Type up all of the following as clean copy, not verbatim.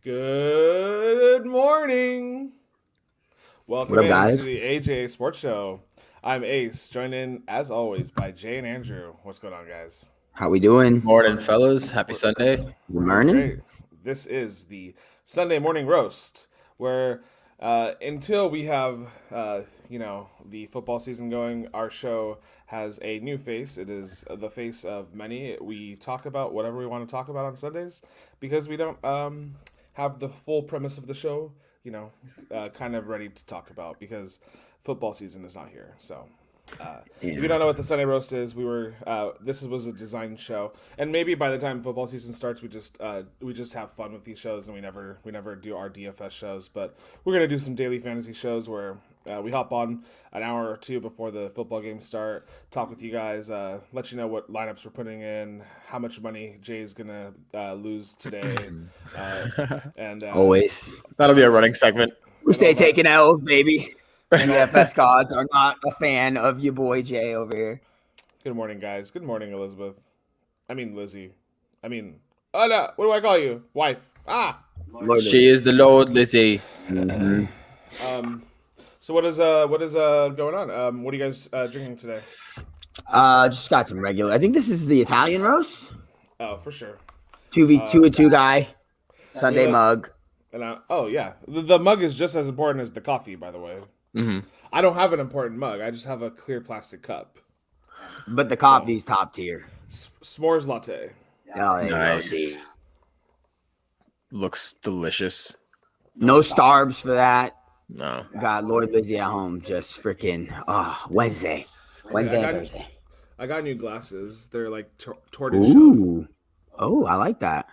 Good morning. Welcome What up, in guys? to the AJ Sports Show. I'm Ace, joined in as always by Jay and Andrew. What's going on, guys? How we doing? Morning, fellas. Happy Sunday. Good We're doing morning. great. This is the Sunday morning roast, where until we have the football season going, our show has a new face. It is the face of many. We talk about whatever we want to talk about on Sundays because we don't have the full premise of the show, kind of ready to talk about because football season is not here. So if you don't know what the Sunday roast is, this was a design show, and maybe by the time football season starts, we just have fun with these shows, and we never do our DFS shows. But we're gonna do some daily fantasy shows where we hop on an hour or two before the football games start, talk with you guys, let you know what lineups we're putting in, how much money Jay's gonna lose today, and Always. That'll be a running segment. We stay taking L's, baby. DFS gods are not a fan of your boy Jay over here. Good morning, guys. Good morning, Elizabeth. I mean, Lizzie. I mean, oh no, what do I call you? Wife. She is the Lord Lizzie. Mm-hmm. So what is going on? What are you guys drinking today? Just got some regular. I think this is the Italian roast. Oh, for sure. 2v2 guy. Sunday mug. And the mug is just as important as the coffee, by the way. Mm-hmm. I don't have an important mug. I just have a clear plastic cup. But the coffee's top tier. S'mores latte. Oh, there you go. Nice. See. Looks delicious. No starbs for that. No. Got Lord Lizzie at home. Just freaking Wednesday and Thursday. I got new glasses. They're like tortoise shell. Ooh. Oh, I like that.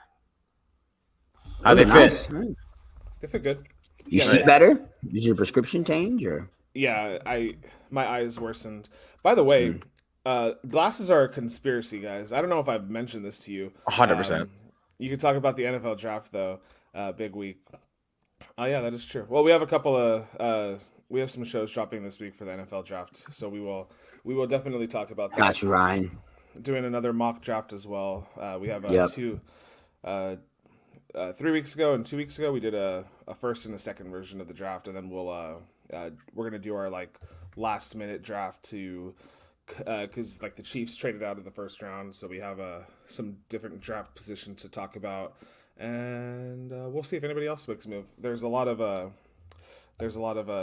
How they Nice. fit? They fit good. You see better? Did your prescription change or? Yeah, my eyes worsened. By the way, glasses are a conspiracy, guys. I don't know if I've mentioned this to you. 100%. You can talk about the NFL draft though. Big week. Oh yeah, that is true. Well, we have a couple of we have some shows dropping this week for the NFL draft, so we will definitely talk about that. Got you, Ryan. Doing another mock draft as well. We have Yep. 3 weeks ago and 2 weeks ago we did a first and a second version of the draft, and then we're gonna do our like last minute draft to because like the Chiefs traded out in the first round, so we have some different draft position to talk about, and we'll see if anybody else makes a move. There's a lot of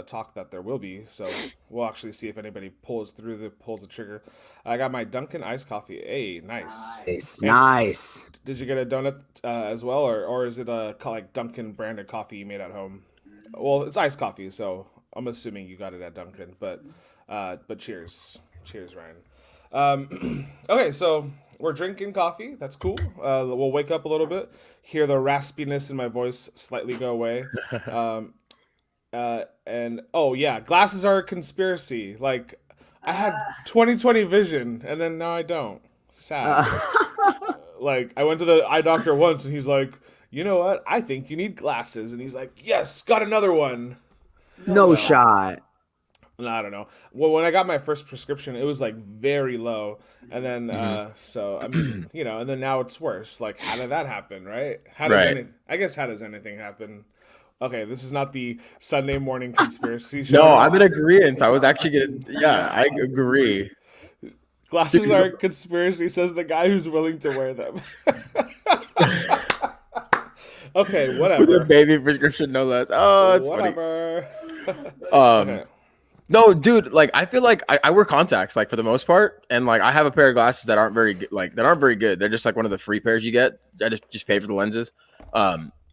talk that there will be, so we'll actually see if anybody pulls the trigger. I got my Dunkin' iced coffee. Hey, nice. It's nice. Did you get a donut as well, or is it a like Dunkin' branded coffee you made at home? Well, it's iced coffee, so I'm assuming you got it at Dunkin'. But cheers, Ryan. Okay, so we're drinking coffee. That's cool. We'll wake up a little bit, hear the raspiness in my voice slightly go away. And oh yeah, glasses are a conspiracy. Like I had 20/20 vision, and then now I don't. Sad. Like I went to the eye doctor once, and he's like, "You know what? I think you need glasses." And he's like, "Yes, got another one." No shot. I don't know. Well, when I got my first prescription, it was like very low, and then so I mean, and then now it's worse. Like, how did that happen, right? How does anything happen? Okay, this is not the Sunday morning conspiracy show. No, I'm in agreement. I was actually I agree. Glasses are a conspiracy, says the guy who's willing to wear them. Okay, whatever. With a baby prescription, no less. Oh, it's whatever. Funny. Okay. No, dude. Like, I feel like I wear contacts, like for the most part, and like I have a pair of glasses that aren't very good. They're just like one of the free pairs you get. I just pay for the lenses.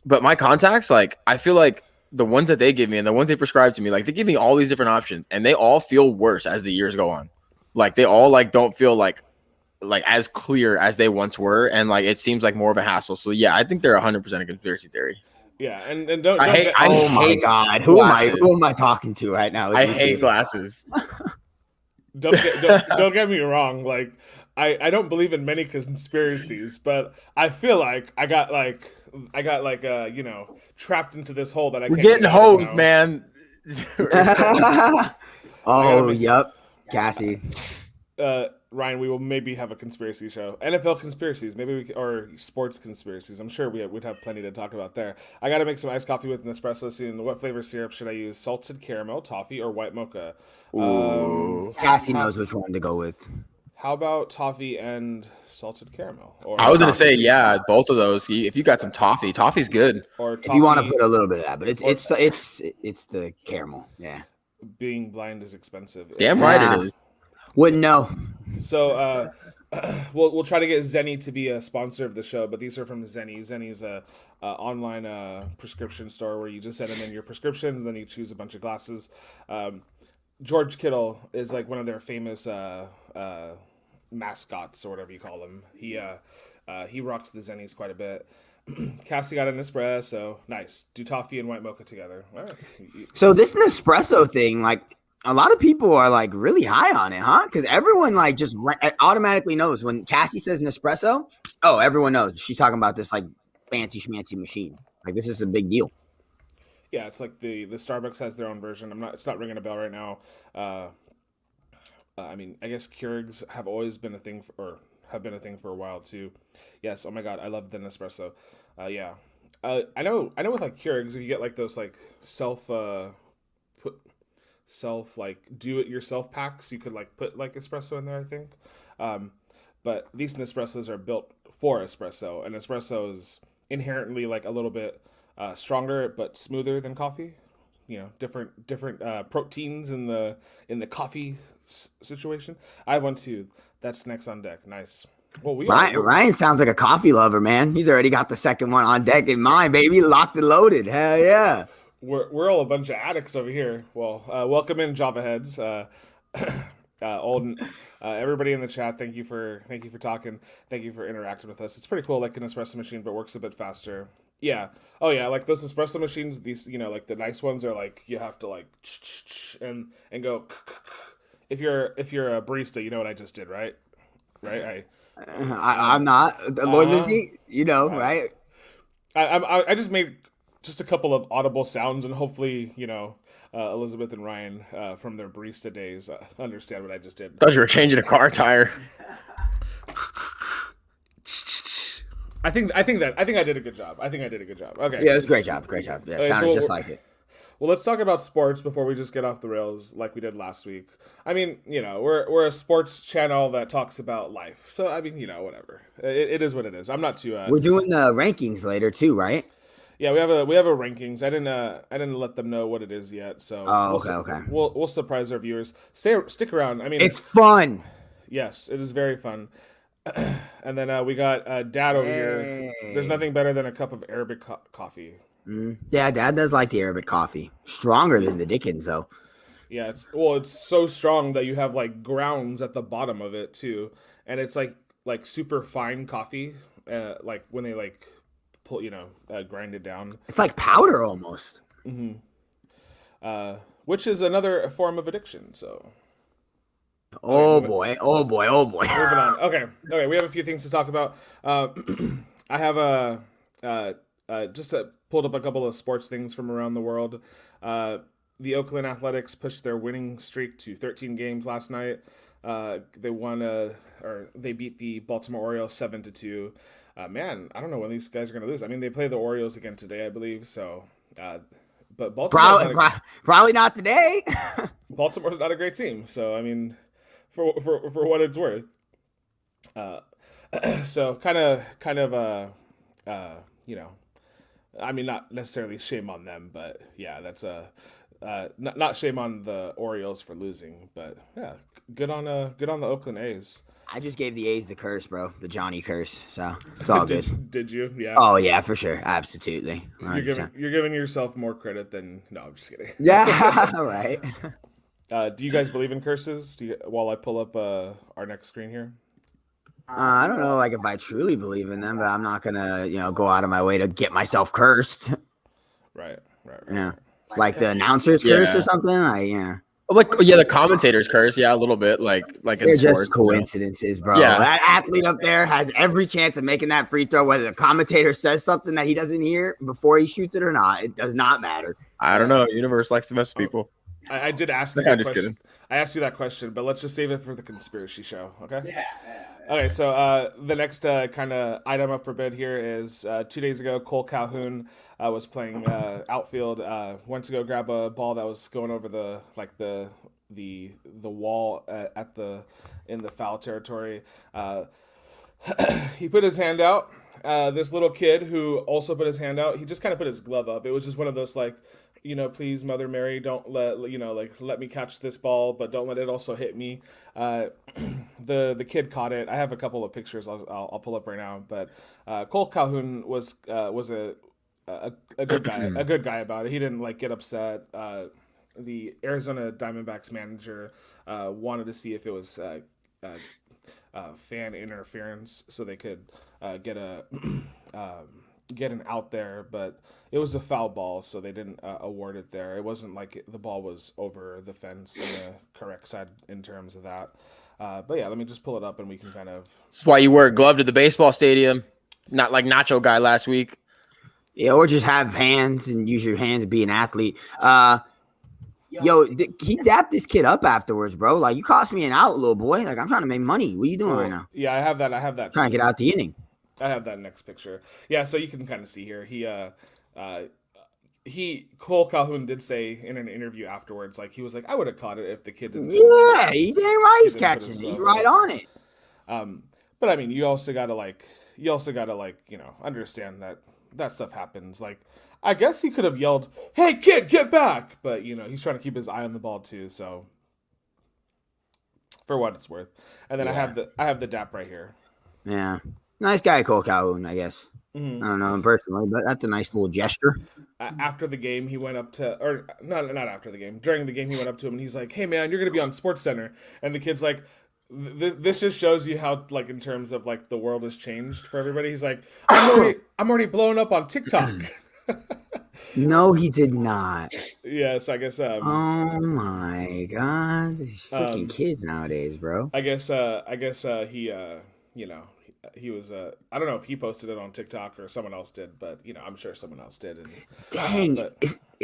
But my contacts, like I feel like the ones that they give me and the ones they prescribe to me, like they give me all these different options, and they all feel worse as the years go on. Like they all like don't feel like as clear as they once were, and like it seems like more of a hassle. So yeah, I think they're 100% a conspiracy theory. Yeah, and don't. Oh my God, who am I talking to right now? I hate glasses. Don't get me wrong. Like I don't believe in many conspiracies, but I feel like I got trapped into this hole that I can't. We're getting get out of hosed, now. man. Oh, yep. Cassie. Ryan, we will maybe have a conspiracy show. NFL conspiracies, maybe or sports conspiracies. I'm sure we'd have plenty to talk about there. I got to make some iced coffee with Nespresso soon. What flavor syrup should I use? Salted caramel, toffee, or white mocha? Ooh. Cassie knows which one to go with. How about toffee and salted caramel? Or I was gonna say, yeah, both of those. If you got some toffee, toffee's good. Or if you want to put a little bit of that, but it's the caramel. Yeah. Being blind is expensive. Damn right it is. Wouldn't know. So we'll try to get Zenny to be a sponsor of the show, but these are from Zenny. Zenny's a online prescription store where you just send them in your prescription, and then you choose a bunch of glasses. George Kittle is like one of their famous mascots or whatever you call them. He rocks the Zennies quite a bit. Cassie got an espresso. Nice. Do toffee and white mocha together. All right. So this Nespresso thing, like a lot of people are like really high on it, huh? Because everyone like just automatically knows when Cassie says Nespresso. Oh, everyone knows she's talking about this like fancy schmancy machine. Like this is a big deal. Yeah, it's like the Starbucks has their own version. It's not ringing a bell right now. I mean, I guess Keurigs have always been a thing have been a thing for a while too. Yes. Oh my God, I love the Nespresso. Yeah. I know with like Keurigs, if you get like those like self like do it yourself packs, you could like put like espresso in there, I think. But these Nespressos are built for espresso, and espresso is inherently like a little bit stronger but smoother than coffee. You know, different proteins in the coffee situation. I have one too. That's next on deck. Nice. Well, Ryan sounds like a coffee lover, man. He's already got the second one on deck in mind, baby. Locked and loaded. Hell yeah. We're all a bunch of addicts over here. Well, welcome in, Java heads. Everybody in the chat, thank you for talking. Thank you for interacting with us. It's pretty cool, like an espresso machine, but works a bit faster. Yeah. Oh yeah, like those espresso machines. These, you know, like the nice ones are like you have to like and go. If you're a barista, you know what I just did, right? Right. I'm not Lord Lizzie. You know, right? I just made just a couple of audible sounds, and hopefully, you know, Elizabeth and Ryan from their barista days understand what I just did. Thought you were changing a car tire. I think I did a good job. Okay. Yeah, it was a great job. Yeah, Okay, sounded just like it. Well, let's talk about sports before we just get off the rails like we did last week. I mean, you know, we're a sports channel that talks about life, so I mean, you know, whatever. It is what it is. I'm not too. We're doing the rankings later too, right? Yeah, we have a rankings. I didn't let them know what it is yet, so okay. We'll surprise our viewers. Stick around. I mean, it's fun. Yes, it is very fun. And then we got Dad over here. There's nothing better than a cup of Arabic coffee. Yeah, Dad does like the Arabic coffee. Stronger than the Dickens, though. Yeah, it's so strong that you have like grounds at the bottom of it too, and it's like super fine coffee. Like when they like pull, you know, grind it down. It's like powder almost. Which is another form of addiction. So. Oh boy. Moving on. Okay. We have a few things to talk about. I have just pulled up a couple of sports things from around the world. The Oakland Athletics pushed their winning streak to 13 games last night. They won they beat the Baltimore Orioles 7-2. Man, I don't know when these guys are going to lose. I mean, they play the Orioles again today, I believe. So, but Baltimore probably not today. Baltimore's not a great team. So, I mean, for what it's worth. So kind of you know, I mean, not necessarily shame on them, but yeah, that's not shame on the Orioles for losing, but yeah, good on the Oakland A's. I just gave the A's the curse, bro, the Johnny curse. So it's all good. Did you? Yeah. Oh yeah, for sure, absolutely. You're giving yourself more credit than no. I'm just kidding. Yeah, right. Do you guys believe in curses? While I pull up our next screen here. I don't know, like if I truly believe in them, but I'm not gonna, you know, go out of my way to get myself cursed. Right. Yeah, like the announcer's curse or something. Yeah. Like the commentator's curse. Yeah, a little bit. Like they're just coincidences, bro. Yeah. That athlete up there has every chance of making that free throw, whether the commentator says something that he doesn't hear before he shoots it or not. It does not matter. I don't know. Universe likes to mess with people. I did ask you I'm that just question. kidding. I asked you that question, but let's just save it for the conspiracy show, okay? Okay, so the next kind of item up for bid here is 2 days ago, Cole Calhoun was playing outfield. Went to go grab a ball that was going over the wall at the in the foul territory. He put his hand out. This little kid who also put his hand out, he just kind of put his glove up. It was just one of those like, please, Mother Mary, don't let me catch this ball, but don't let it also hit me. The kid caught it. I have a couple of pictures I'll pull up right now, but Cole Calhoun was a good guy, a good guy about it. He didn't like get upset. The Arizona Diamondbacks manager wanted to see if it was fan interference, so they could get a get an out there, but it was a foul ball, so they didn't award it there. It wasn't like the ball was over the fence in the correct side in terms of that. But yeah, let me just pull it up and we can kind of. That's why you wear a glove to the baseball stadium, not like Nacho Guy last week. Yeah, or just have hands and use your hands to be an athlete. He dapped this kid up afterwards, bro. Like, you cost me an out, little boy. Like, I'm trying to make money. What are you doing right now? Yeah, I have that. Trying to get out the inning. I have that next picture. Yeah, so you can kind of see here. Cole Calhoun did say in an interview afterwards, like he was like, I would have caught it if the kid didn't. Yeah, he damn right he's catching it. He's right on it. But I mean, you also gotta understand that stuff happens. Like, I guess he could have yelled, "Hey kid, get back!" But he's trying to keep his eye on the ball too. So, for what it's worth, and then Yeah. I have the DAP right here. Yeah. Nice guy, Cole Calhoun, I guess. Mm-hmm. I don't know him personally, but that's a nice little gesture. After the game, he went up to, or not after the game, during the game, he went up to him and he's like, "Hey man, you're gonna be on Sports Center," and the kid's like, "This just shows you how, like, in terms of like the world has changed for everybody." He's like, I'm already blowing up on TikTok." No, he did not. Yes, I guess. Oh my god, these freaking kids nowadays, bro. I guess he he was I don't know if he posted it on TikTok or someone else did, but I'm sure someone else did. And, dang,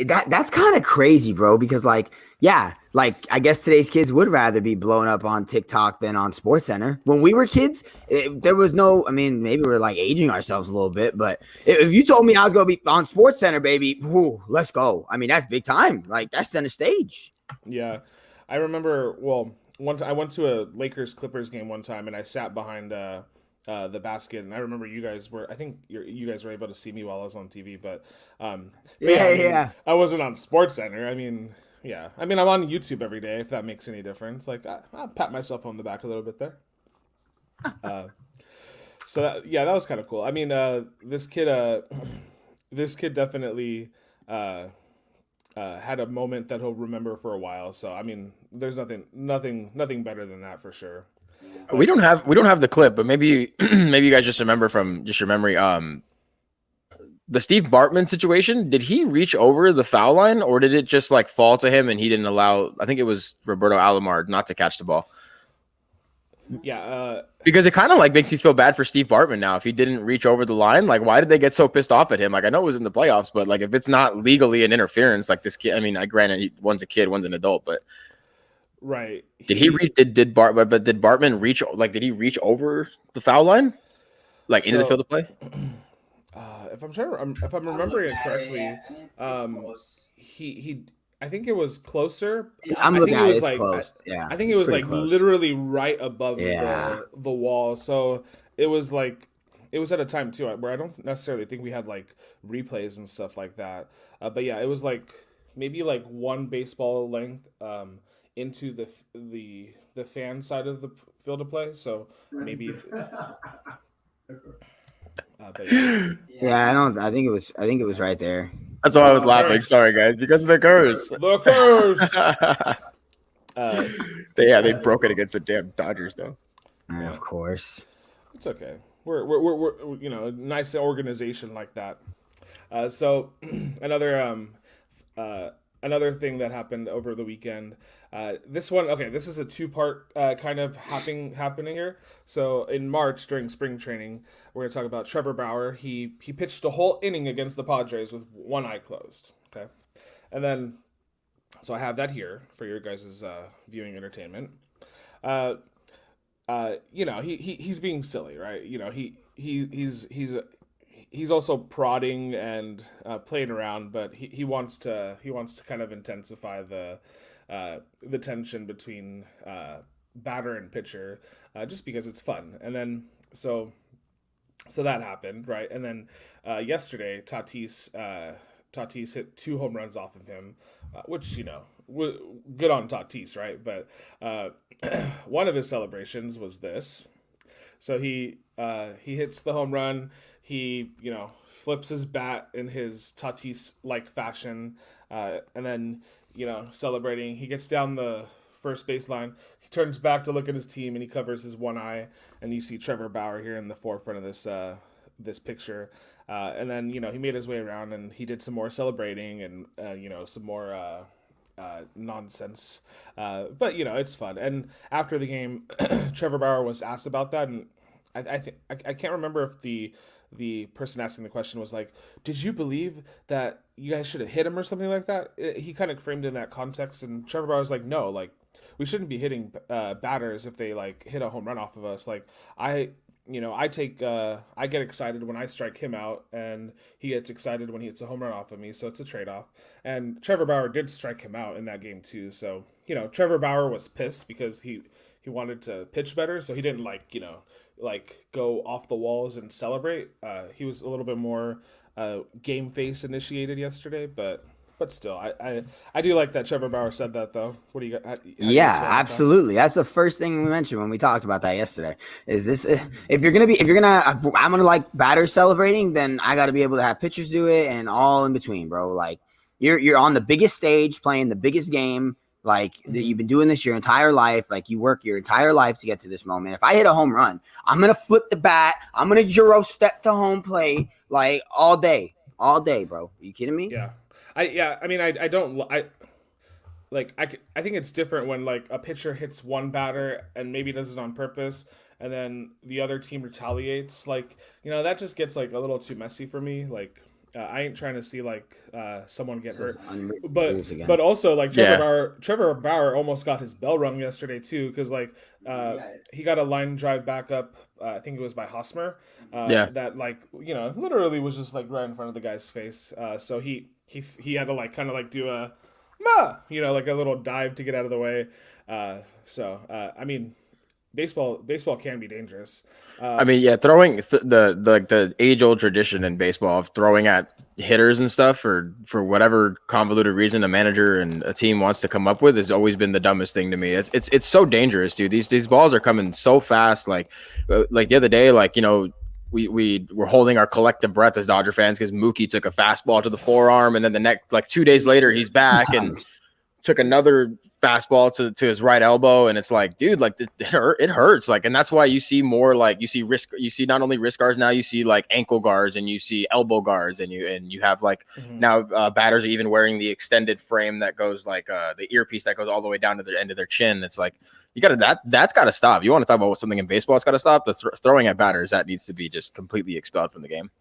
that's kind of crazy, bro. Because I guess today's kids would rather be blown up on TikTok than on SportsCenter. When we were kids, there was no. I mean, maybe we're like aging ourselves a little bit, but if you told me I was gonna be on SportsCenter, baby, let's go. I mean, that's big time. Like, that's center stage. Yeah, I remember. Well, I went to a Lakers Clippers game one time, and I sat behind the basket, and I remember you guys were. I think you guys were able to see me while I was on TV, but yeah. I wasn't on SportsCenter. I mean, I'm on YouTube every day. If that makes any difference, like I'll pat myself on the back a little bit there. So that was kind of cool. I mean, this kid definitely had a moment that he'll remember for a while. So I mean, there's nothing better than that for sure. We don't have the clip, but maybe you guys just remember from just your memory. The Steve Bartman situation, did he reach over the foul line, or did it just like fall to him and he didn't allow? I think it was Roberto Alomar not to catch the ball. Yeah, because it kind of like makes you feel bad for Steve Bartman now if he didn't reach over the line. Like, why did they get so pissed off at him? Like, I know it was in the playoffs, but like if it's not legally an interference, like this kid. I mean, granted, one's a kid, one's an adult, but. Right. Did he reach? Did Bartman reach? Like, did he reach over the foul line, like into the field of play? If I'm remembering it correctly, he. I think it was closer. I'm looking at it. It's close. Yeah. I think it was like close. Literally right above the wall. So it was at a time too where I don't necessarily think we had like replays and stuff like that. But yeah, it was like maybe like one baseball length. Into the fan side of the field of play, so maybe. I think it was right there. That's why I was laughing. Sorry, guys, because of the curse. The curse. They broke it against the damn Dodgers, though. Of course, it's okay. We're nice organization like that. So another thing that happened over the weekend. This is a two-part kind of happening here. So in March during spring training, we're going to talk about Trevor Bauer. He pitched a whole inning against the Padres with one eye closed. Okay, and then So I have that here for your guys' viewing entertainment. Uh, he's being silly, right? He's also prodding and playing around, but he wants to kind of intensify the tension between batter and pitcher, just because it's fun. And then so that happened, right? And then yesterday, Tatis hit 2 home runs off of him, which good on Tatis, right? But one of his celebrations was this. So he hits the home run. He flips his bat in his Tatis like fashion, and then celebrating. He gets down the first baseline. He turns back to look at his team, and he covers his one eye. And you see Trevor Bauer here in the forefront of this picture. And then he made his way around, and he did some more celebrating, and some more nonsense. But it's fun. And after the game, Trevor Bauer was asked about that, and I can't remember if the person asking the question was like, "Did you believe that you guys should have hit him or something like that?" He kind of framed it in that context, and Trevor Bauer was like, "No, like we shouldn't be hitting batters if they like hit a home run off of us. Like I get excited when I strike him out, and he gets excited when he hits a home run off of me. So it's a trade off." And Trevor Bauer did strike him out in that game too. So Trevor Bauer was pissed because he wanted to pitch better, so he didn't like go off the walls and celebrate. He was a little bit more game face initiated yesterday, but still, I do like that Trevor Bauer said that though. What do you got? Yeah, absolutely. That's the first thing we mentioned when we talked about that yesterday. Is this if I'm gonna like batters celebrating, then I got to be able to have pitchers do it and all in between, bro. Like you're on the biggest stage playing the biggest game. Like that you've been doing this your entire life. Like you work your entire life to get to this moment. If I hit a home run, I'm gonna flip the bat. I'm gonna Euro step to home plate like all day, bro. Are you kidding me? Yeah. I mean, I don't like I think it's different when like a pitcher hits one batter and maybe does it on purpose, and then the other team retaliates. Like that just gets like a little too messy for me. Like I ain't trying to see like someone get hurt, but also like Trevor Bauer almost got his bell rung yesterday too, because like he got a line drive back up. I think it was by Hosmer. That like literally was just like right in front of the guy's face. So he had to like kind of like do a like a little dive to get out of the way. I mean, baseball can be dangerous. I mean, yeah, throwing the age old tradition in baseball of throwing at hitters and stuff for whatever convoluted reason a manager and a team wants to come up with has always been the dumbest thing to me. It's so dangerous, dude. These balls are coming so fast. Like the other day, like we were holding our collective breath as Dodger fans because Mookie took a fastball to the forearm, and then the next like 2 days later he's back and took another fastball to his right elbow, and it's like, dude, like it hurts. Like, and that's why you see more like you see not only wrist guards now, you see like ankle guards and you see elbow guards, and you have like now batters are even wearing the extended frame that goes like the earpiece that goes all the way down to the end of their chin. It's like that's got to stop. You want to talk about something in baseball? It's got to stop. The throwing at batters, that needs to be just completely expelled from the game.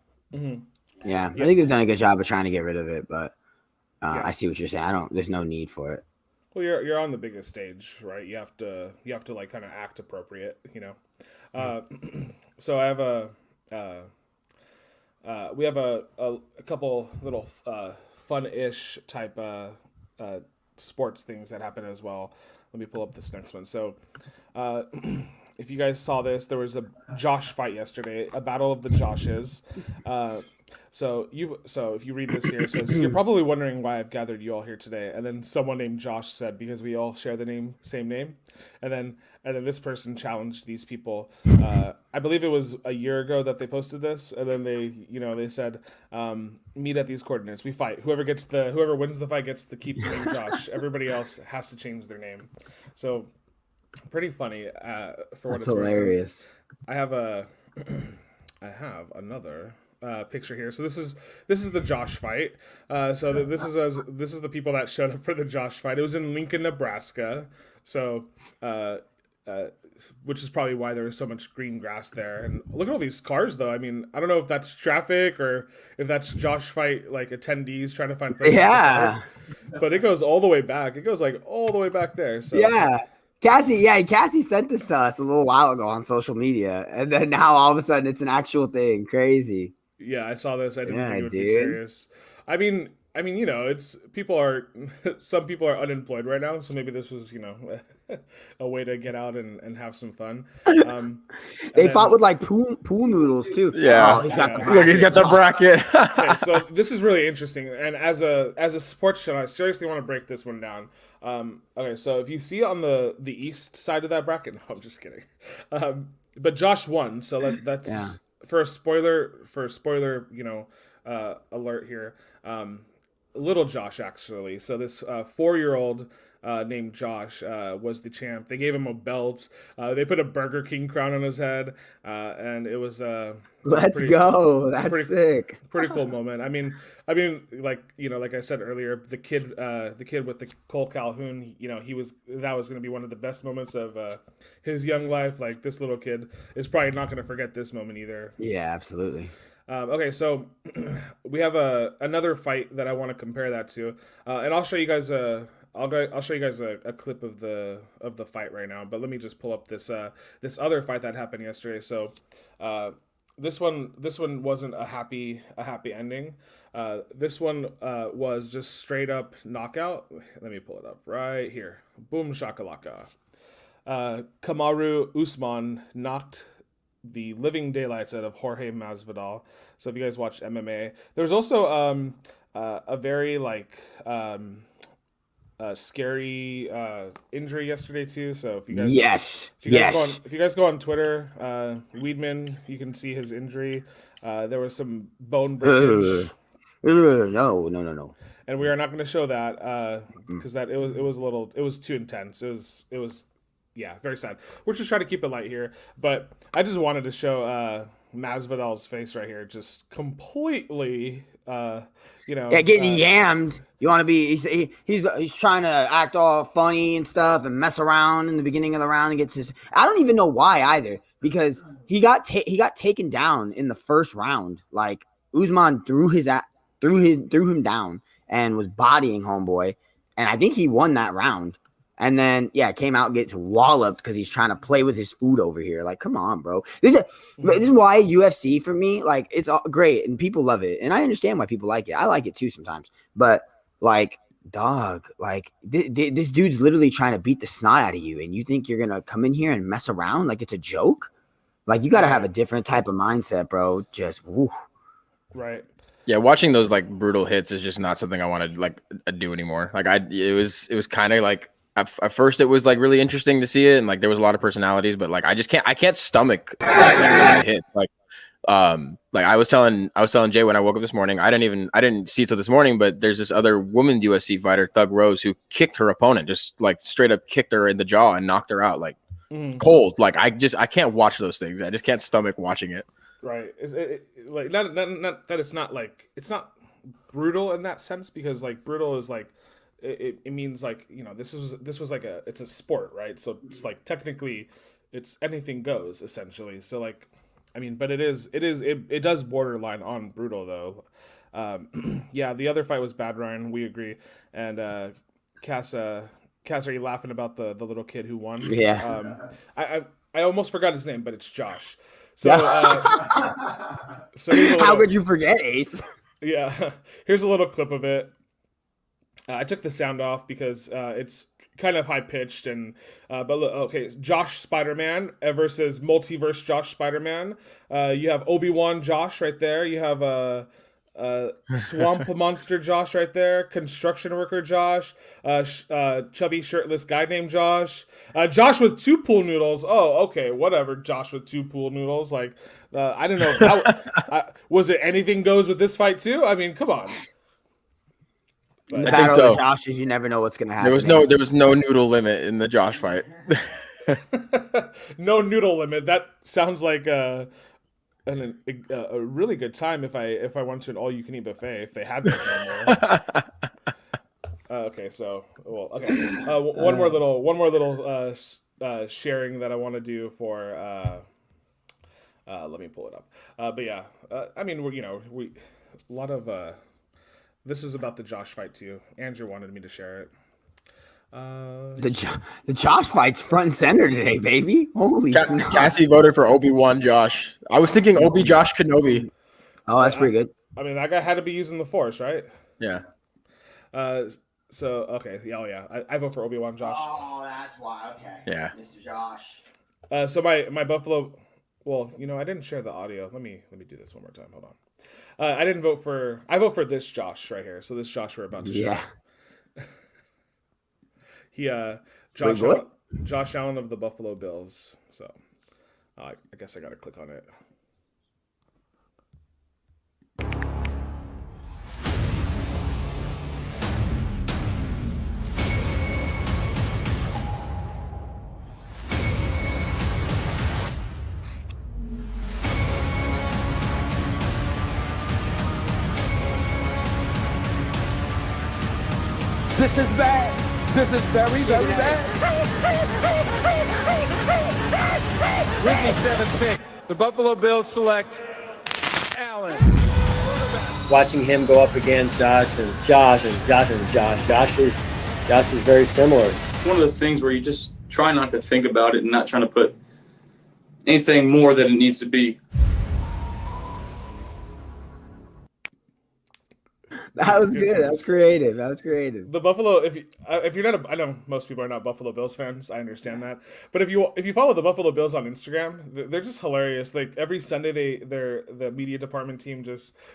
Yeah, I think they've done a good job of trying to get rid of it, but I see what you're saying. There's no need for it. Well, you're on the biggest stage, right? You have to like kind of act appropriate, So I have we have a couple little fun-ish type sports things that happen as well. Let me pull up this next one. So, if you guys saw this, there was a Josh fight yesterday, a battle of the Joshes. So if you read this here, it says, "You're probably wondering why I've gathered you all here today." And then someone named Josh said, "Because we all share the same name." And then this person challenged these people. I believe it was a year ago that they posted this, and then they said, "Meet at these coordinates. We fight. Whoever wins the fight gets to keep the name Josh. Everybody else has to change their name." So pretty funny. For what That's it's hilarious. worth. I have another picture here. So this is the Josh fight. This is the people that showed up for the Josh fight. It was in Lincoln, Nebraska. So which is probably why there was so much green grass there. And look at all these cars, though. I mean, I don't know if that's traffic or if that's Josh fight like attendees trying to find places to park, but it goes all the way back. It goes like all the way back there. So yeah. Cassie sent this to us a little while ago on social media, and then now all of a sudden it's an actual thing. Crazy. Yeah, I saw this. I didn't think it would be serious. I mean, you know, it's some people are unemployed right now, so maybe this was, you know, a way to get out and have some fun. They fought with like pool noodles too. Yeah, he's got the bracket. Okay, so this is really interesting, and as a sports channel, I seriously want to break this one down. Okay, so if you see on the east side of that bracket, no, I'm just kidding. But Josh won, so that's for a spoiler, you know, alert here. Little Josh, actually. So this 4-year-old named Josh was the champ. They gave him a belt. They put a Burger King crown on his head, and it was let's go. That's sick. Pretty cool moment. I mean, like, you know, like I said earlier, the kid with the Cole Calhoun, you know, that was going to be one of the best moments of his young life. Like, this little kid is probably not going to forget this moment either. Yeah, absolutely. Okay, so we have another fight that I want to compare that to, and I'll show you guys a clip of the fight right now. But let me just pull up this other fight that happened yesterday. So this one wasn't a happy ending. This one was just straight up knockout. Let me pull it up right here. Boom shakalaka. Kamaru Usman knocked the living daylights out of Jorge Masvidal. So if you guys watch MMA, there's also a very scary injury yesterday too. So if you guys if you guys go on Twitter, Weedman, you can see his injury. There was some bone breakage. No. And we are not going to show that because it was too intense. It was yeah, very sad. We're just trying to keep it light here, but I just wanted to show Masvidal's face right here, just completely, getting yammed. You want to be? He's trying to act all funny and stuff and mess around in the beginning of the round and gets his. I don't even know why either, because he got taken down in the first round. Like, Usman threw him down and was bodying homeboy, and I think he won that round. And then, came out and gets walloped because he's trying to play with his food over here. Like, come on, bro. This is why UFC for me, like, it's all great and people love it. And I understand why people like it. I like it too sometimes. But, like, dog, like, this dude's literally trying to beat the snot out of you. And you think you're going to come in here and mess around like it's a joke? Like, you got to have a different type of mindset, bro. Just, woo. Right. Yeah, watching those, like, brutal hits is just not something I want to, like, do anymore. Like, it was kind of, like, at first it was like really interesting to see it, and like there was a lot of personalities, but like I can't stomach like some of the hits. Like I was telling Jay when I woke up this morning, I didn't see it till this morning, but there's this other women's UFC fighter, Thug Rose, who kicked her opponent, just like straight up kicked her in the jaw and knocked her out like cold. Like I can't watch those things. I just can't stomach watching it. Right. Like not that it's not brutal in that sense, because like brutal is like it means like, you know, this was like it's a sport, right? So it's like technically it's anything goes essentially. So like, I mean, but it does borderline on brutal though. Yeah, the other fight was bad, Ryan. We agree. And Cass, are you laughing about the little kid who won? Yeah. I almost forgot his name, but it's Josh. So how could you forget, Ace? Yeah, here's a little clip of it. I took the sound off because it's kind of high pitched, and but look, okay, Josh Spider-Man versus Multiverse Josh Spider-Man. You have Obi-Wan Josh right there. You have Swamp Monster Josh right there. Construction worker Josh. Chubby shirtless guy named Josh. Josh with 2 pool noodles. Oh, okay, whatever. Josh with 2 pool noodles. Like, I don't know. Was it anything goes with this fight too? I mean, come on. The battle of the Joshes, you never know what's going to happen. There was no noodle limit in the Josh fight. No noodle limit. That sounds like a really good time if I went to an all-you-can-eat buffet, if they had this anymore. Okay, so one more little sharing that I want to do for. Let me pull it up. But yeah, I mean, we a lot of. This is about the Josh fight too. Andrew wanted me to share it. The Josh fight's front and center today, baby. Holy snap. Cassie voted for Obi-Wan Josh. I was thinking Obi Josh Kenobi. Oh, that's pretty good. I mean, that guy had to be using the Force, right? Yeah. So okay, I vote for Obi-Wan Josh. Oh, that's why. Okay. Yeah. Mr. Josh. So my Buffalo. Well, I didn't share the audio. Let me do this one more time. Hold on. I didn't vote for. I vote for this Josh right here. So this Josh we're about to share. Josh Allen of the Buffalo Bills. So I guess I gotta click on it. This is bad. This is very, very bad. With the 7th pick, the Buffalo Bills select Allen. Watching him go up against Josh is very similar. It's one of those things where you just try not to think about it and not trying to put anything more than it needs to be. That was good. That was creative. The Buffalo, if you're not, I know most people are not Buffalo Bills fans. I understand that, but if you follow the Buffalo Bills on Instagram, they're just hilarious. Like every Sunday, the media department team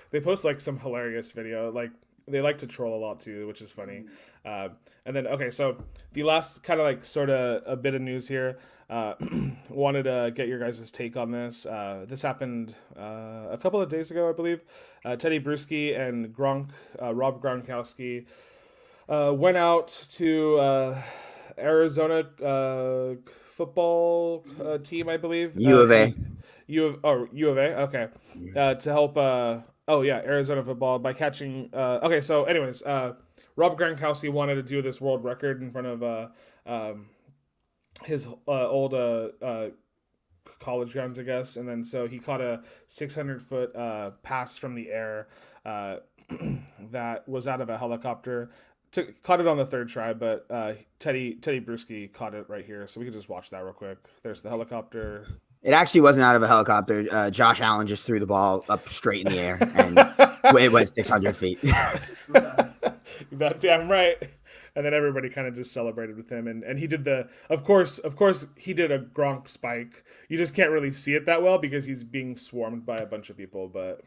they post like some hilarious video. Like they like to troll a lot too, which is funny. And then so the last kind of like sort of a bit of news here. Wanted to get your guys' take on this. This happened a couple of days ago, I believe. Teddy Bruschi and Rob Gronkowski went out to Arizona football team, I believe. U of A. U of A. Okay, to help. Arizona football by catching. So anyways, Rob Gronkowski wanted to do this world record in front of his old college grounds, I guess, and then so he caught a 600-foot pass from the air that was out of a helicopter. Caught it on the third try, but Teddy Bruschi caught it right here, so we could just watch that real quick. There's the helicopter. It actually wasn't out of a helicopter. Josh Allen just threw the ball up straight in the air, and it went 600 feet. That damn right. And then everybody kind of just celebrated with him, and he did of course he did a Gronk spike. You just can't really see it that well because he's being swarmed by a bunch of people. But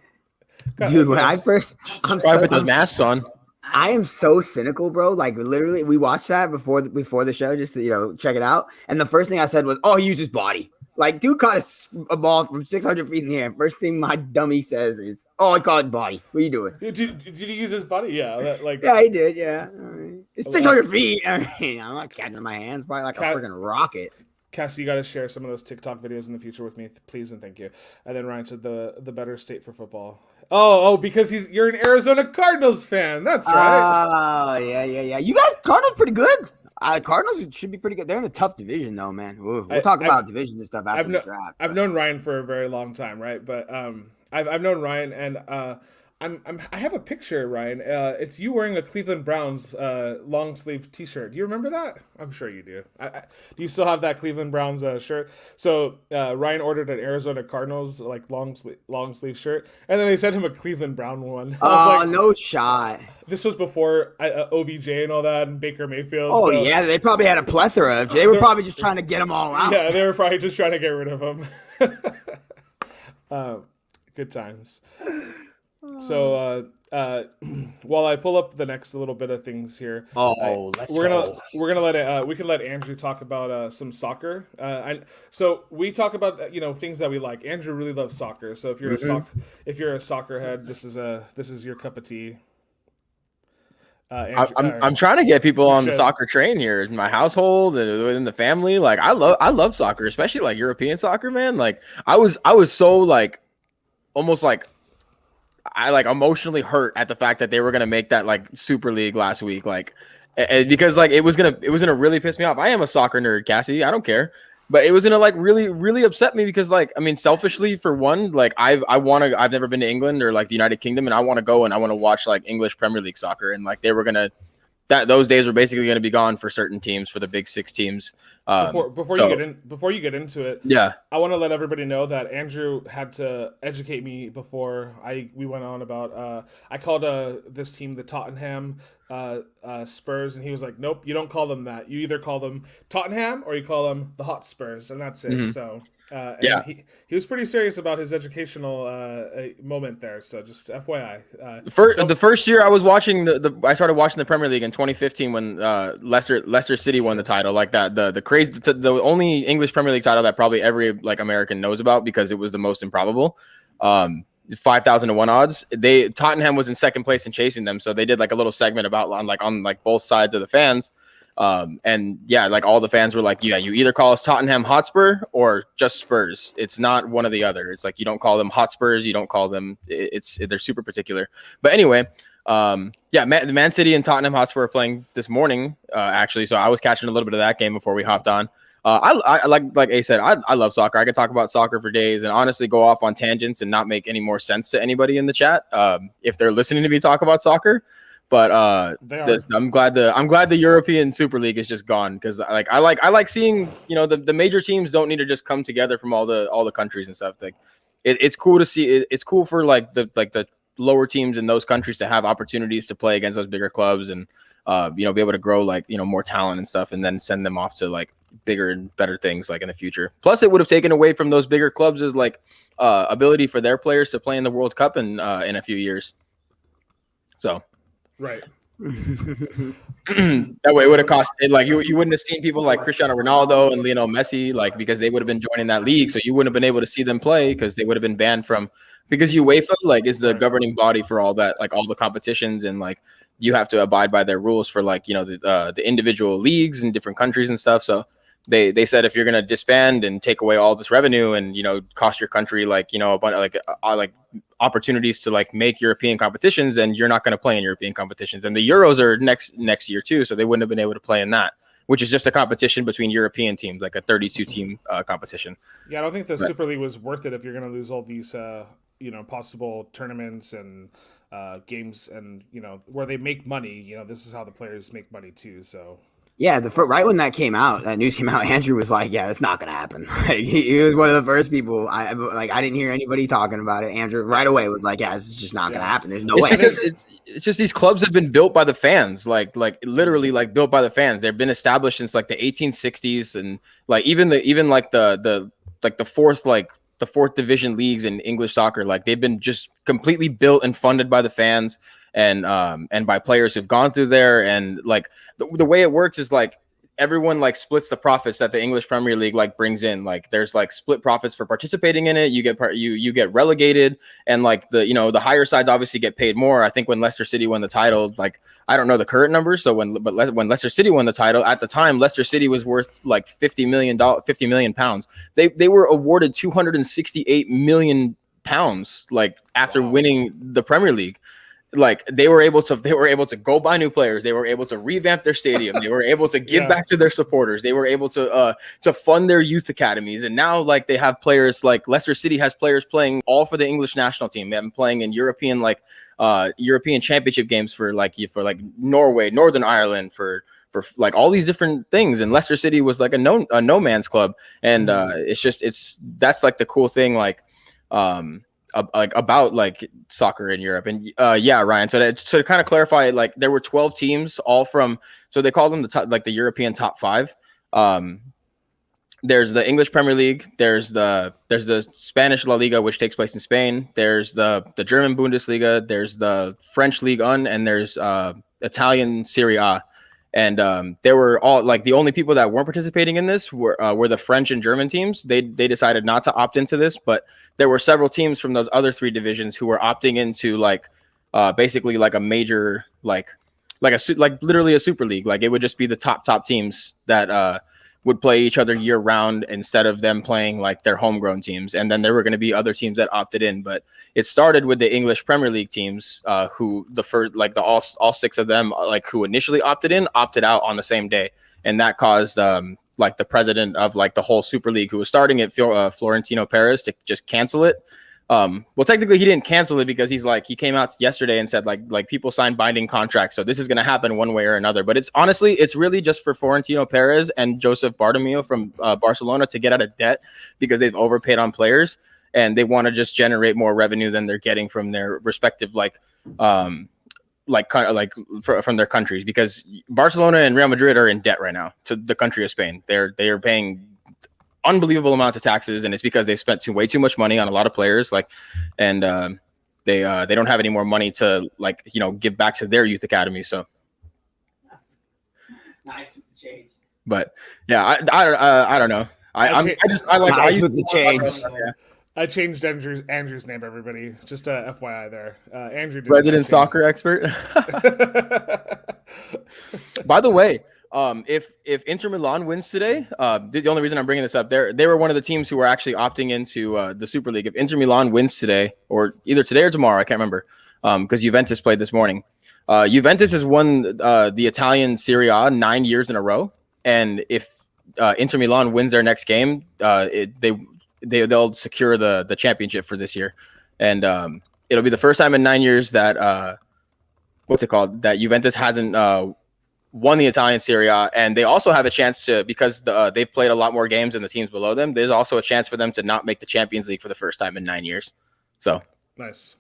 dude, when I first, with the masks on. I am so cynical, bro. Like literally, we watched that before the show just to check it out, and the first thing I said was, "Oh, he used his body." Like, dude caught a ball from 600 feet in the air. First thing my dummy says is, "Oh, I caught body." What are you doing? Did he use his body? Yeah, yeah, he did. Yeah, it's 600 feet. I mean, I'm not catching it in my hands, probably like a freaking rocket. Cassie, you got to share some of those TikTok videos in the future with me, please and thank you. And then Ryan said the better state for football. Oh, because you're an Arizona Cardinals fan. That's right. Oh, yeah. You guys, Cardinals pretty good. Cardinals should be pretty good. They're in a tough division, though, man. We'll talk about divisions and stuff after the draft. I've known Ryan for a very long time, right? But I've known Ryan, and I have a picture, Ryan. It's you wearing a Cleveland Browns long sleeve T-shirt. Do you remember that? I'm sure you do. Do you still have that Cleveland Browns shirt? So Ryan ordered an Arizona Cardinals like long sleeve shirt, and then they sent him a Cleveland Brown one. Oh, no shot. This was before OBJ and all that, and Baker Mayfield. Oh, so. Yeah, they probably had a plethora of. They were probably just trying to get them all out. Yeah, they were probably just trying to get rid of them. Good times. So while I pull up the next little bit of things here, we're gonna let we can let Andrew talk about some soccer. So we talk about things that we like. Andrew really loves soccer. So if you're a soccer head, this is your cup of tea. Andrew, I'm trying to get people on the soccer train here in my household and within the family. Like I love soccer, especially like European soccer, man. Like I was so like almost like. I like emotionally hurt at the fact that they were going to make that like Super League last week. Like because like it was gonna really piss me off. I am a soccer nerd, Cassie. I don't care. But it was gonna like really, really upset me because like I mean, selfishly for one, like I've never been to England or like the United Kingdom, and I want to go and I want to watch like English Premier League soccer, and like they were gonna those days were basically gonna be gone for certain teams, for the big 6 teams. Before you get into it, yeah, I want to let everybody know that Andrew had to educate me before we went on about. I called this team the Tottenham Spurs, and he was like, "Nope, you don't call them that. You either call them Tottenham or you call them the Hotspurs, and that's it." Mm-hmm. So. And he was pretty serious about his educational moment there. So just FYI. The first year I was watching I started watching the Premier League in 2015 when Leicester City won the title. Like that, the only English Premier League title that probably every like American knows about because it was the most improbable. 5,000 to 1 odds. Tottenham was in second place and chasing them, so they did like a little segment about on both sides of the fans. And yeah, like all the fans were like, yeah, you either call us Tottenham Hotspur or just Spurs. It's not one or the other. It's like, you don't call them Hotspurs. You don't call them, they're super particular. But anyway, the Man City and Tottenham Hotspur are playing this morning, actually. So I was catching a little bit of that game before we hopped on. I like A said, I love soccer. I could talk about soccer for days and honestly go off on tangents and not make any more sense to anybody in the chat. If they're listening to me talk about soccer. But I'm glad the European Super League is just gone because I like seeing, you know, the major teams don't need to just come together from all the countries and stuff. Like it's cool to see. It's cool for the lower teams in those countries to have opportunities to play against those bigger clubs and be able to grow more talent and stuff, and then send them off to like bigger and better things like in the future. Plus, it would have taken away from those bigger clubs' ability for their players to play in the World Cup in a few years. So. Right. That way it would have cost you wouldn't have seen people like Cristiano Ronaldo and Lionel Messi because they would have been joining that league, so you wouldn't have been able to see them play because they would have been banned because UEFA is the governing body for all that, like all the competitions, and like you have to abide by their rules for the individual leagues in different countries and stuff. So they said if you're going to disband and take away all this revenue and cost your country a bunch opportunities to make European competitions, and you're not going to play in European competitions. And the Euros are next year too, so they wouldn't have been able to play in that, which is just a competition between European teams, like a 32 team competition. Yeah, I don't think the Super League was worth it if you're going to lose all these possible tournaments and games, and where they make money. This is how the players make money too. So yeah, right when that news came out, Andrew was like, "Yeah, it's not gonna happen." He was one of the first people. I didn't hear anybody talking about it. Andrew right away was like, "Yeah, it's just not gonna happen. There's no way." Because it's just these clubs have been built by the fans, literally built by the fans. They've been established since the 1860s, and even the fourth division leagues in English soccer, they've been just completely built and funded by the fans. And by players who've gone through there, and the way it works is everyone splits the profits that the English Premier League brings in. There's split profits for participating in it. You get relegated, and the higher sides obviously get paid more. I think when Leicester City won the title, I don't know the current numbers. So when Leicester City won the title, at the time Leicester City was worth £50 million. They were awarded £268 million after winning the Premier League. They were able to go buy new players. They were able to revamp their stadium. They were able to give back to their supporters. They were able to fund their youth academies. And now they have players Leicester City has players playing all for the English national team. They have been playing in European European championship games for Norway, Northern Ireland, for all these different things. And Leicester City was a no man's club. And that's the cool thing about soccer in Europe. And Ryan, so to kind of clarify, there were 12 teams, all from, so they call them the top, the European top 5. There's the English Premier League, there's the Spanish La Liga, which takes place in Spain, there's the German Bundesliga, there's the French Ligue 1, and there's Italian Serie A. And there were all the only people that weren't participating in this were the French and German teams. They decided not to opt into this, but there were several teams from those other 3 divisions who were opting into basically a major literally a super league. It would just be the top teams that would play each other year round instead of them playing like their homegrown teams. And then there were going to be other teams that opted in, but it started with the English Premier League teams, who the first, like all 6 of them, like who initially opted in, opted out on the same day. And that caused like the president of like the whole Super League, who was starting it, Florentino Perez, to just cancel it. Well, technically he didn't cancel it because he came out yesterday and said like people sign binding contracts, so this is going to happen one way or another. But it's really just for Florentino Perez and Joseph Bartomeu from Barcelona to get out of debt because they've overpaid on players and they want to just generate more revenue than they're getting from their respective from their countries, because Barcelona and Real Madrid are in debt right now to the country of Spain. They are paying unbelievable amounts of taxes, and it's because they spent way too much money on a lot of players, and they don't have any more money to give back to their youth academy. So nice with the change. But yeah, I don't know. I with the change. I changed Andrew's name, everybody. Just a FYI there. Andrew did resident soccer expert. By the way, if Inter Milan wins today, the only reason I'm bringing this up, they were one of the teams who were actually opting into the Super League. If Inter Milan wins today, or either today or tomorrow, I can't remember, because Juventus played this morning. Juventus has won the Italian Serie A 9 years in a row, and if Inter Milan wins their next game, they'll secure the championship for this year, and it'll be the first time in 9 years that that Juventus hasn't won the Italian Serie A, and they also have a chance to, because they've played a lot more games than the teams below them. There's also a chance for them to not make the Champions League for the first time in 9 years. So nice.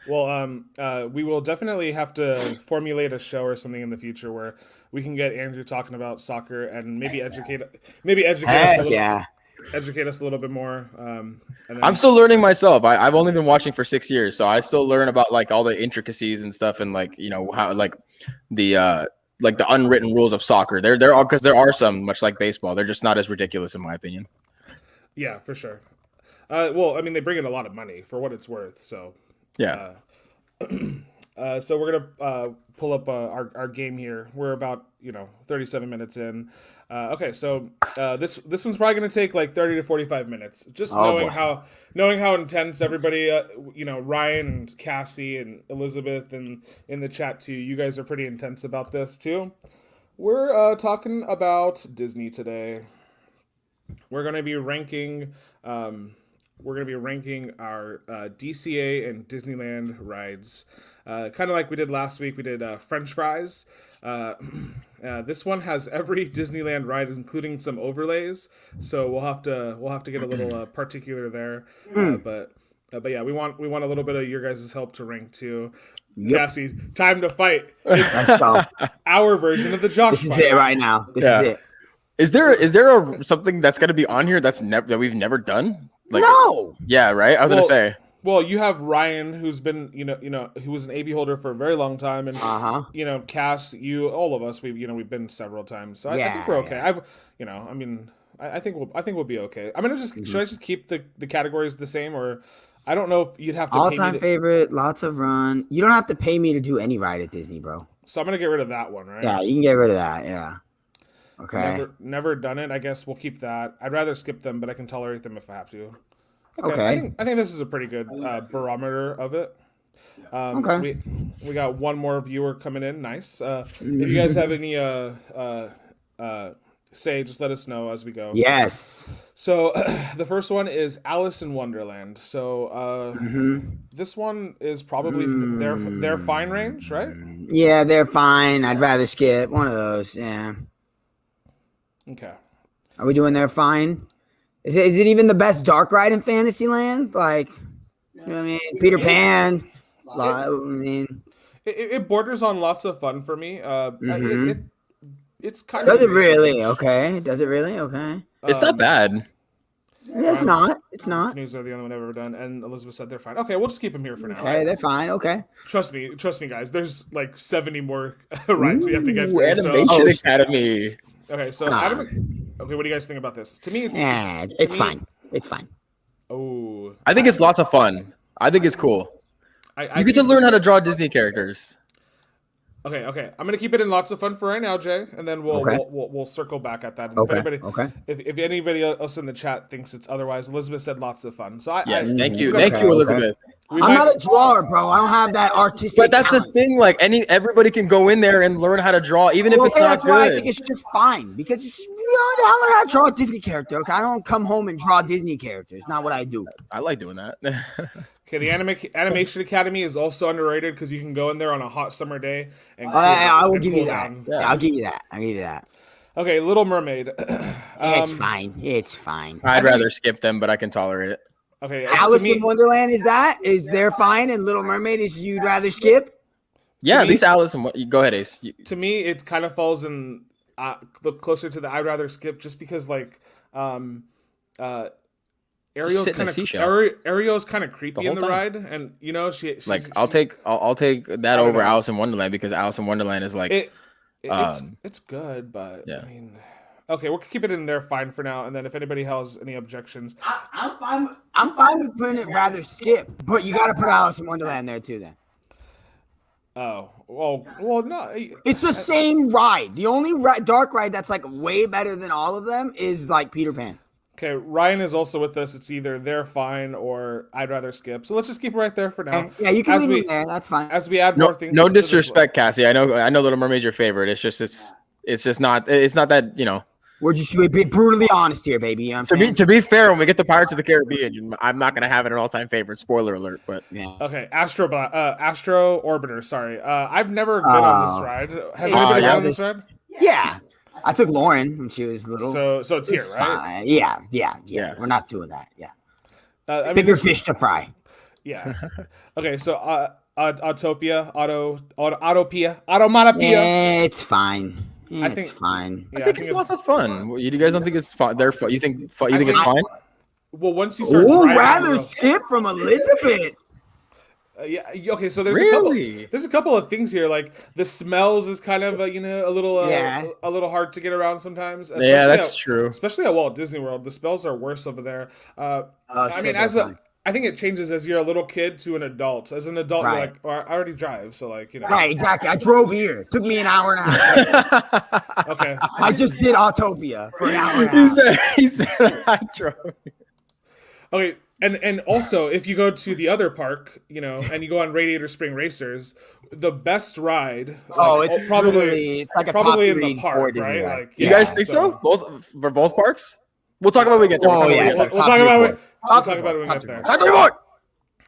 Well, we will definitely have to formulate a show or something in the future where we can get Andrew talking about soccer and maybe educate us a little. Educate us a little bit more. And then... I'm still learning myself. I've only been watching for 6 years, so I still learn about all the intricacies and stuff, and how the unwritten rules of soccer. There are, because there are some, much like baseball, they're just not as ridiculous in my opinion. Yeah, for sure. Well, I mean, they bring in a lot of money for what it's worth. So yeah. So we're gonna pull up our game here. We're about 37 minutes in. Okay, so this one's probably going to take 30 to 45 minutes. Just knowing how intense everybody, Ryan and Cassie and Elizabeth and in the chat too. You guys are pretty intense about this too. We're talking about Disney today. We're going to be ranking. We're going to be ranking our DCA and Disneyland rides. Kind of like we did last week. We did French fries. This one has every Disneyland ride, including some overlays. So we'll have to get a little particular there. But yeah, we want a little bit of your guys' help to rank too. Yep. Cassie, time to fight. It's our version of the Josh. This is it right now. This is it. Is there something that's going to be on here that we've never done? No. Yeah, right. I was gonna say. Well, you have Ryan, who's been, who was an AB holder for a very long time, and Cass, all of us, we've been several times, so I think we're okay. I think we'll be okay. I'm gonna should I just keep the categories the same, or I don't know if you'd have to. All-time favorite, lots of run. You don't have to pay me to do any ride at Disney, bro. So I'm gonna get rid of that one, right? Yeah, you can get rid of that. Yeah. Okay. Never done it. I guess we'll keep that. I'd rather skip them, but I can tolerate them if I have to. Okay. I think this is a pretty good barometer of it. Okay. We got one more viewer coming in. Nice. If you guys have any say, just let us know as we go. Yes. So the first one is Alice in Wonderland. So this one is probably their fine range, right? Yeah, they're fine. I'd rather skip one of those. Yeah. Okay. Are we doing their fine? Is it even the best dark ride in Fantasyland? You know what I mean? Peter Pan. It borders on lots of fun for me. It's kind of. Does it really? Okay. Does it really? Okay. It's not bad. Yeah, it's not. It's not. News are the only one I've ever done, and Elizabeth said they're fine. Okay, we'll just keep them here for now. Okay, right? They're fine. Okay. Trust me, guys. There's 70 more rides we have to get through. Animation Academy. Okay, so okay, what do you guys think about this? To me, it's fine. It's fine. Oh, I think it's lots of fun. I think it's cool. You get to learn how to draw Disney characters. Okay. I'm gonna keep it in lots of fun for right now, Jay, and then we'll circle back at that. And if anybody else in the chat thinks it's otherwise, Elizabeth said lots of fun. So Yes, thank you, okay. Elizabeth. I'm not a drawer, bro. I don't have that artistic. But that's talent. the thing. Like everybody can go in there and learn how to draw, even if it's not that's good. why I think it's just fine because it's just, I learn how to draw a Disney character. Okay? I don't come home and draw Disney characters. It's not what I do. I like doing that. Okay, the Animation Academy is also underrated because you can go in there on a hot summer day and I will give you that. down. Yeah, I'll give you that. Okay, Little Mermaid. It's fine. I'd rather skip them, but I can tolerate it. Okay, Alice in Wonderland is they're fine, and Little Mermaid is you'd rather skip? Yeah, at least Alice and go ahead, Ace. To me, it kind of falls in closer to the I'd rather skip just because like Ariel's kind of creepy in the ride, and you know she's I'll take that over Alice in Wonderland because Alice in Wonderland is like it's good, but yeah. I mean, okay, we'll keep it in there fine for now, and then if anybody has any objections, I'm fine with putting it rather skip, but you got to put Alice in Wonderland there too then. Oh, well, no. It's the same ride. The only dark ride that's like way better than all of them is like Peter Pan. Okay, Ryan is also with us. It's either they're fine or I'd rather skip. So let's just keep it right there for now. Yeah, you can leave it there. That's fine. As we add more things. No disrespect, Cassie. I know Little Mermaid's your favorite. It's just not that, you know. We're being brutally honest here, baby. You know what I'm saying? To be fair, when we get to Pirates of the Caribbean, I'm not gonna have it an all-time favorite. Spoiler alert, but yeah. Okay, Astro Orbiter. Sorry, I've never been on this ride. Has anybody been on this ride? Yeah, I took Lauren when she was little. So it's here, right? Fine. Yeah. We're not doing that. Yeah. Bigger fish to fry. Yeah. Okay, so Autopia, Autopia. It's fine. I think it's fine. I think it's lots of fun. You guys don't think it's fun? They're fun. You think it's fine? Well, once you start. Rather skip from Elizabeth. Yeah. Okay. So there's a couple of things here. Like the smells is kind of a little hard to get around sometimes. Yeah, that's true. Especially at Walt Disney World, the smells are worse over there. I think it changes as you're a little kid to an adult. As an adult, you're like, I already drive, so like, you know. Right, exactly. I drove here. It took me an hour and a half. Okay. I just did Autopia for an hour and a half. He said I drove. Okay, and also if you go to the other park, and you go on Radiator Spring Racers, the best ride. It's probably like a probably top in the park, right? Like, you guys think so? For both parks? We'll talk about it when we get there. We'll talk about it when we get there.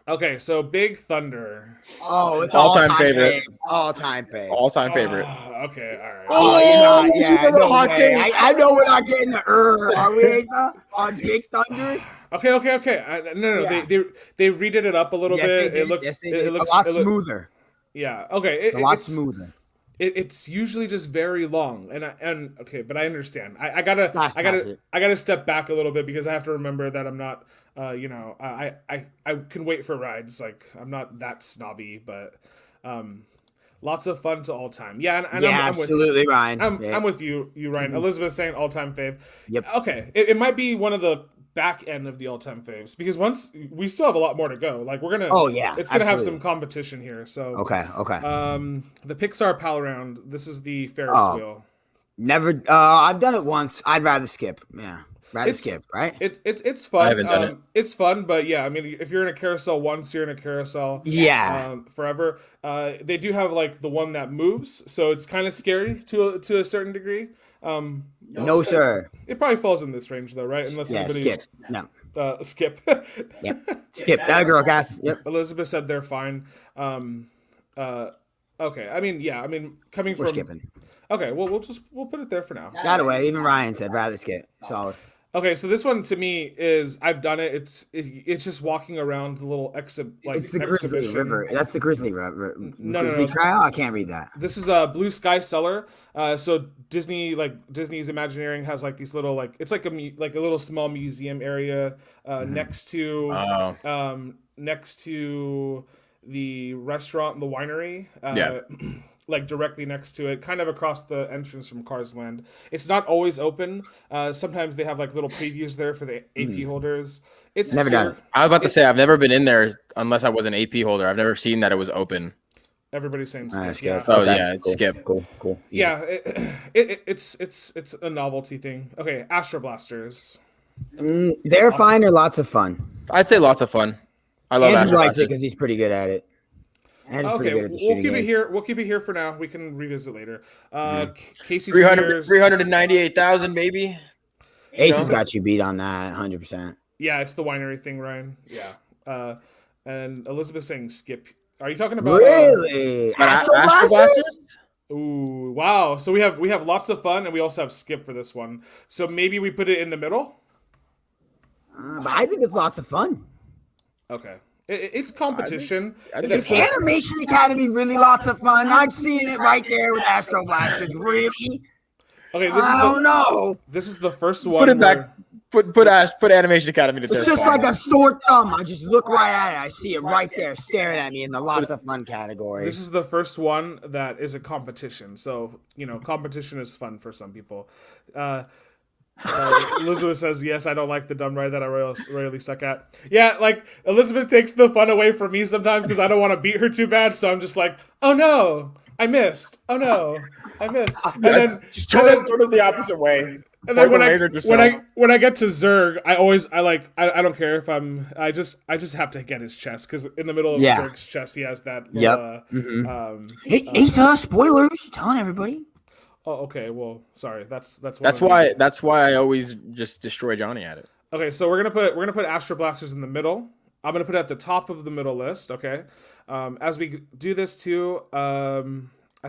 Okay, so Big Thunder. Oh, it's all-time favorite. All-time favorite. All-time favorite. Okay, all right. I know we're not getting the are we, Asa? On Big Thunder? Okay. No. They redid it up a little bit. It looks a lot smoother. Yeah. Okay. It's a lot smoother. It's usually just very long, and okay, but I understand. I gotta step back a little bit because I have to remember that I'm not, I can wait for rides. Like I'm not that snobby, but lots of fun to all time. Yeah, and I'm absolutely, with Ryan. I'm with you, Ryan. Mm-hmm. Elizabeth saying all time fave. Yep. Okay, it might be one of the back end of the all-time faves because once we still have a lot more to go. Like we're gonna it's gonna have some competition here. So okay. The Pixar Pal Round. This is the Ferris wheel. Never I've done it once. I'd rather skip. Yeah. Skip, right? It's fun. I haven't done it. It's fun, but yeah, I mean if you're in a carousel once, you're in a carousel forever. They do have like the one that moves, so it's kind of scary to a certain degree. No, sir. It probably falls in this range, though, right? Unless anybody skip. No. Skip. Yep. Skip. That a girl, guys. Yep. Elizabeth said they're fine. Okay. I mean, coming We're from skipping. Okay. Well, we'll put it there for now. That way, even Ryan said rather skip. Solid. Okay, so this one to me is I've done it. It's just walking around the little it's the Grizzly River. That's the Grizzly River. No. Trial. I can't read that. This is a Blue Sky Cellar. So Disney's Imagineering has like these little it's like a little small museum area next to the restaurant, the winery. Like directly next to it, kind of across the entrance from Cars Land. It's not always open. Sometimes they have like little previews there for the AP holders. It's never done it. I was about to say I've never been in there unless I was an AP holder. I've never seen that it was open. Everybody's saying skip. That's Yeah. good. Oh Okay, yeah, it's cool, skip. Cool. Easy. Yeah, it's a novelty thing. Okay, Astro Blasters. They're fine. They're lots of fun. I'd say lots of fun. I love Andrew Astro likes it Blasters. because he's pretty good at it. Andrew's Okay, pretty good at the we'll shooting keep it games. here. We'll keep it here for now. We can revisit later. Casey 300, Jr.'s 398,000 maybe. Ace has got you beat on that 100%. Yeah, it's the winery thing, Ryan. Yeah. And Elizabeth saying skip. Are you talking about Really? Astro Astro Blasters? Ooh, wow. So we have lots of fun, and we also have skip for this one. So maybe we put it in the middle. But I think it's lots of fun. Okay, it's competition. I think Is Animation Academy really lots of fun? I'm seeing it right there with Astro Blasters. Really? Okay, I don't know. This is the first one. Put it where- back. Put Animation Academy to It's third. just like a sore thumb. I just look right at it. I see it right there staring at me in the lots of fun category. This is the first one that is a competition. So, competition is fun for some people. Elizabeth says, yes, I don't like the dumb ride that I royally suck at. Yeah, like, Elizabeth takes the fun away from me sometimes because I don't want to beat her too bad. So I'm just like, oh no, I missed. Oh no, I missed. And then, sort of the opposite way. and then when I get to Zerg, I don't care if I just have to get his chest because in the middle of Zerg's chest he has that. Little, Hey, Ace, spoilers. Telling everybody. Oh, okay. Well, sorry. That's why I always just destroy Johnny at it. Okay, so we're gonna put Astro Blasters in the middle. I'm gonna put it at the top of the middle list. Okay. As we do this too, I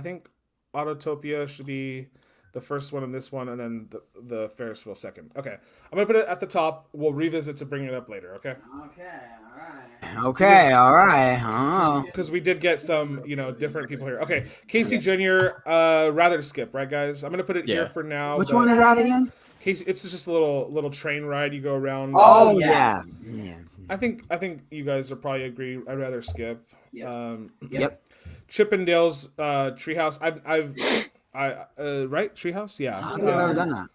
think Autotopia should be the first one in this one, and then the Ferris wheel second. Okay, I'm gonna put it at the top. We'll revisit to bring it up later. Okay. Okay, all right. Oh. Because we did get some, different people here. Okay, Casey Jr. Rather skip, right, guys? I'm gonna put it here for now. Which one is that again? Casey, it's just a little train ride. You go around. Oh yeah. I think you guys will probably agree. I'd rather skip. Yep. Chippendale's Treehouse. Right? Treehouse? Yeah. I don't think I've ever done that.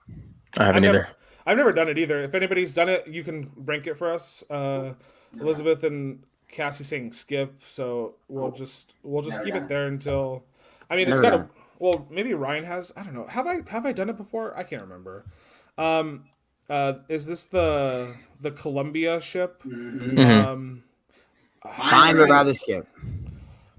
I haven't either. I've never done it either. If anybody's done it, you can rank it for us. Elizabeth and Cassie saying skip, so we'll just keep it there until. I mean, it's got a. Well, maybe Ryan has. I don't know. Have I done it before? I can't remember. Is this the Columbia ship? Fine, but rather skip.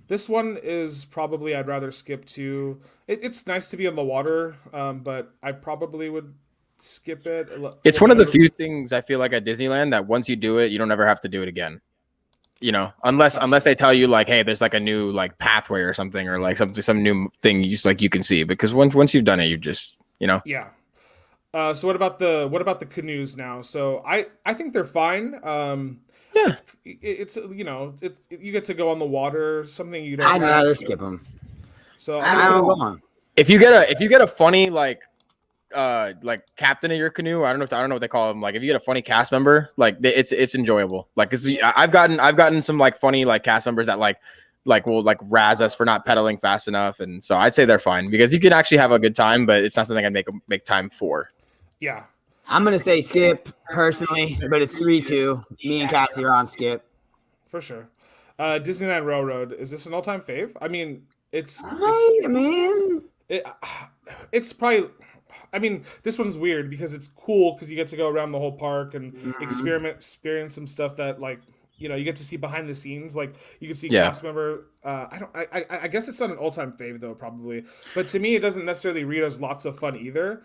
This one is probably I'd rather skip to. It's nice to be on the water, but I probably would skip it. It's one of the few things I feel like at Disneyland that once you do it, you don't ever have to do it again. Unless they tell you like, hey, there's like a new like pathway or something, or like some new thing you can see. Because once you've done it, you just Yeah. So what about the canoes now? So I think they're fine. Yeah. It's you get to go on the water, something you don't. I'd rather skip them. So I don't go on. If you get a funny like captain of your canoe, I don't know what they call them. Like if you get a funny cast member, like it's enjoyable. Like 'cause I've gotten some like funny like cast members that like will like razz us for not pedaling fast enough, and so I'd say they're fine because you can actually have a good time, but it's not something I'd make time for. Yeah. I'm gonna say skip personally, but it's 3-2. Me and Cassie are on skip. For sure. Disneyland Railroad, is this an all-time fave? I mean, it's probably. I mean, this one's weird because it's cool because you get to go around the whole park and experience some stuff that like you get to see behind the scenes. Like you can see cast member. I guess it's not an all-time fave though, probably. But to me, it doesn't necessarily read as lots of fun either.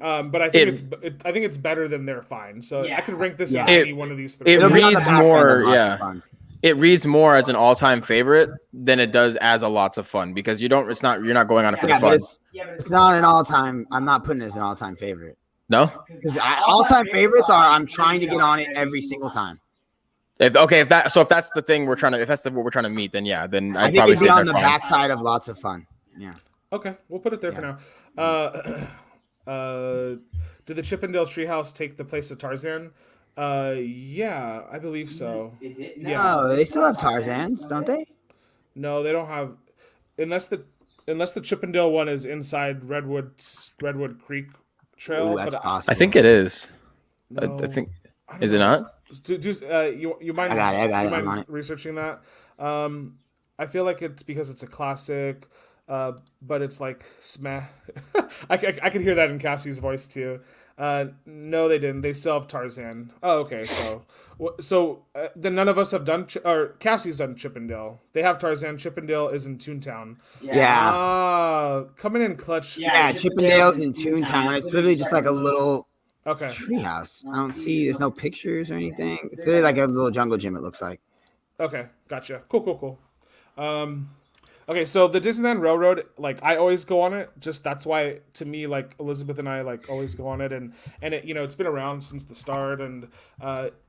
But I think I think it's better than they're fine. So I could rank this in any one of these three. It reads more, It reads more as an all-time favorite than it does as a lots of fun because you're not going on it for the fun. It's not an all-time. I'm not putting it as an all-time favorite. No? Because all-time favorites are I'm trying to get on it every single time. If that's the thing what we're trying to meet, then yeah, then I think it'd be on the backside of lots of fun. Yeah. Okay, we'll put it there for now. Did the Chippendale Treehouse take the place of Tarzan? Yeah, I believe so. Yeah. No, they still have Tarzans, don't they? No, they don't have, unless the Chippendale one is inside Redwood Creek Trail. Ooh, that's possible. I think it is. No, I think is it not? You mind? I got it. I'm on it. Researching that. I feel like it's because it's a classic, but it's like smash. I could hear that in Cassie's voice too. No, they didn't. They still have Tarzan. Oh, okay. So then none of us have done, or Cassie's done Chippendale. They have Tarzan. Chippendale is in Toontown. Yeah. Coming in clutch. Yeah, Chippendale's in Toontown. It's literally just like a little Okay. treehouse. I don't see. There's no pictures or anything. It's literally like a little jungle gym. It looks like. Okay. Gotcha. Cool. Okay, so the Disneyland Railroad, like I always go on it. Just that's why to me, like Elizabeth and I, like always go on it, and it, it's been around since the start, and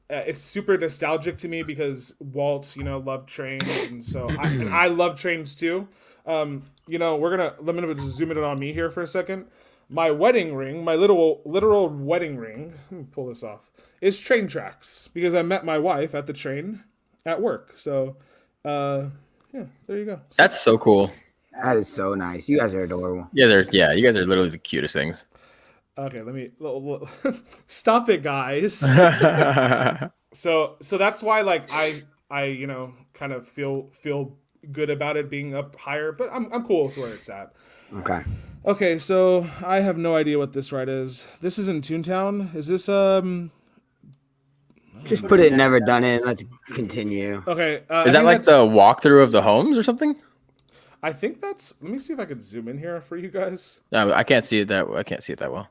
it's super nostalgic to me because Walt, loved trains, and so I love trains too. I'm gonna zoom in on me here for a second. My wedding ring, my literal wedding ring, let me pull this off, is train tracks because I met my wife at the train at work. So, yeah, there you go. That's so cool. That is so nice. You guys are adorable. Yeah, you guys are literally the cutest things. Okay, let me stop it, guys. So that's why, like, I kind of feel good about it being up higher, but I'm cool with where it's at. Okay, so I have no idea what this ride is. This is in Toontown. Is this Just put it never done it. Let's continue. Okay. Is that like the walkthrough of the homes or something? I think that's. Let me see if I could zoom in here for you guys. No, I can't see it that well.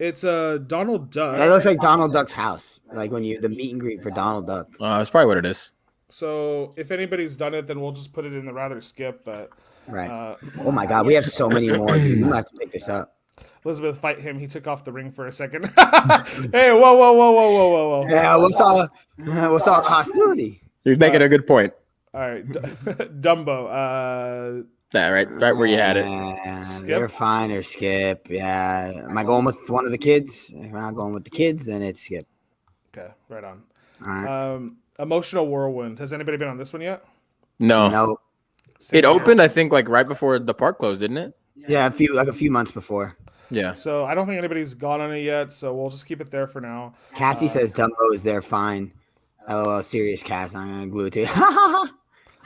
It's Donald Duck. That looks like Donald Duck's house. Like when the meet and greet for Donald Duck. That's probably what it is. So if anybody's done it, then we'll just put it in the rather skip. But Right. Oh my God, we have so many more. Dude. We might have to pick this up. Elizabeth, fight him. He took off the ring for a second. Hey, whoa. Yeah, what's all hostility? You're making a good point. All right, Dumbo. Yeah, right where you had it. They're fine or skip. Yeah. Am I going with one of the kids? If we're not going with the kids, then it's skip. Okay, right on. All right. Emotional Whirlwind. Has anybody been on this one yet? No. Same It here. opened, I think, like right before the park closed, didn't it? Yeah, a few months before. Yeah. So I don't think anybody's gone on it yet, so we'll just keep it there for now. Cassie says Dumbo is there fine. LOL, serious Cass. I'm gonna glue it to you.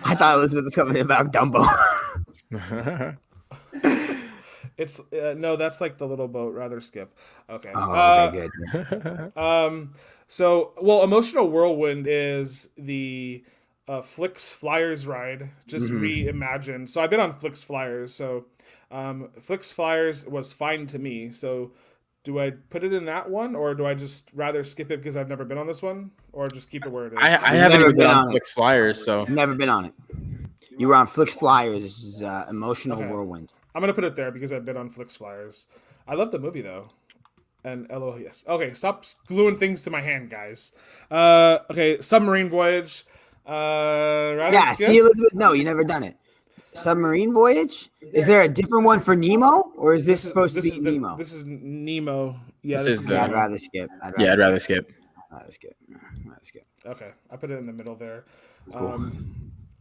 I thought Elizabeth was coming in about Dumbo. It's no, that's like the little boat. Rather skip. Okay. Oh, okay, good. So Emotional Whirlwind is the Flix Flyers ride, just reimagined. So I've been on Flix Flyers. So Flix Flyers was fine to me. So do I put it in that one, or do I just rather skip it because I've never been on this one, or just keep it where it is? I haven't never even been been on on Flix Flyers, so Never been on it. You were on Flix Flyers. This is Emotional Whirlwind. I'm gonna put it there because I've been on Flix Flyers. I love the movie though. And LOL, yes. Okay, stop gluing things to my hand, guys. Okay, Submarine Voyage. Yeah, see, Elizabeth? No, you never done it. Submarine Voyage? Is there a different one for Nemo, or is this supposed to be Nemo? This is Nemo. Yeah, This is the- I'd rather skip. I'd rather skip. I'd rather skip. Okay, I put it in the middle there. Cool.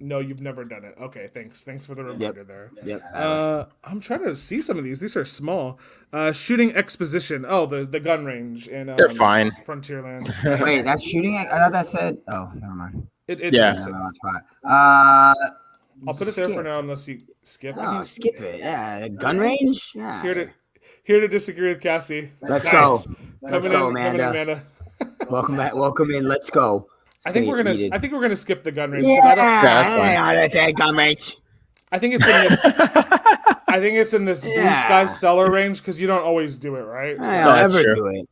No, you've never done it. Okay, thanks for the reminder there. Yep. I'm trying to see some of these. These are small. Shooting Exposition. Oh, the gun range in They're fine. Frontierland. Wait, that's shooting? I thought that said. Oh, never mind. Yeah. I'll put it there for now unless you skip. Oh, skip it. Yeah, gun range. Yeah. Here to disagree with Cassie. Let's Nice. go. Let's Coming go, in, Amanda. Welcome back. Welcome in. Let's go. I think we're gonna skip the gun range. Yeah, that's fine. that gun range. I think it's in this. I think it's in this Blue Sky Cellar range because you don't always do it, right? So, I don't That's ever true. do it.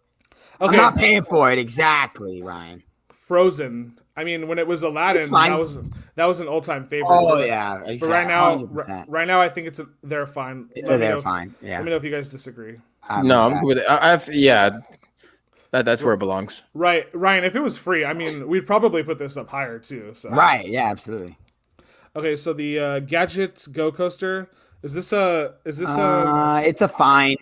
okay, I'm not paying for it. Exactly, Ryan. Frozen. I mean, when it was Aladdin, It's fine. that was an all-time favorite. Oh but, yeah, But exactly. right now, 100%. right now, I think they're fine. It's Let a me they're know- fine. Yeah. Let me know if you guys disagree. No, I'm good with it. That's where it belongs. Right, Ryan. If it was free, I mean, we'd probably put this up higher too. So Right. Yeah. Absolutely. Okay, so the Gadget Go Coaster. Is this a? It's a fine. It's a fine.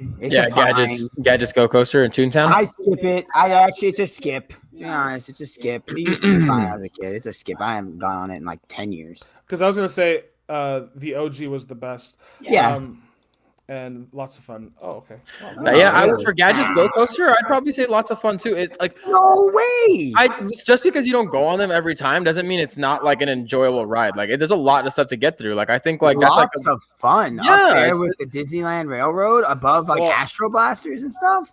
Gadgets Go Coaster in Toontown. I skip it. It's a skip. To be honest, it's a skip. It used to be fine as a kid. It's a skip. I haven't gone on it in like 10 years. Because I was gonna say the OG was the best. Yeah. and lots of fun. Oh, okay. Wow. Yeah, I really? would for Gadgets Go Coaster. I'd probably say lots of fun too. It's like No way. just because you don't go on them every time doesn't mean it's not like an enjoyable ride. Like there's a lot of stuff to get through. Like I think like that's like lots of fun Yeah, up there it's- with the Disneyland Railroad above like Well- Astro Blasters and stuff.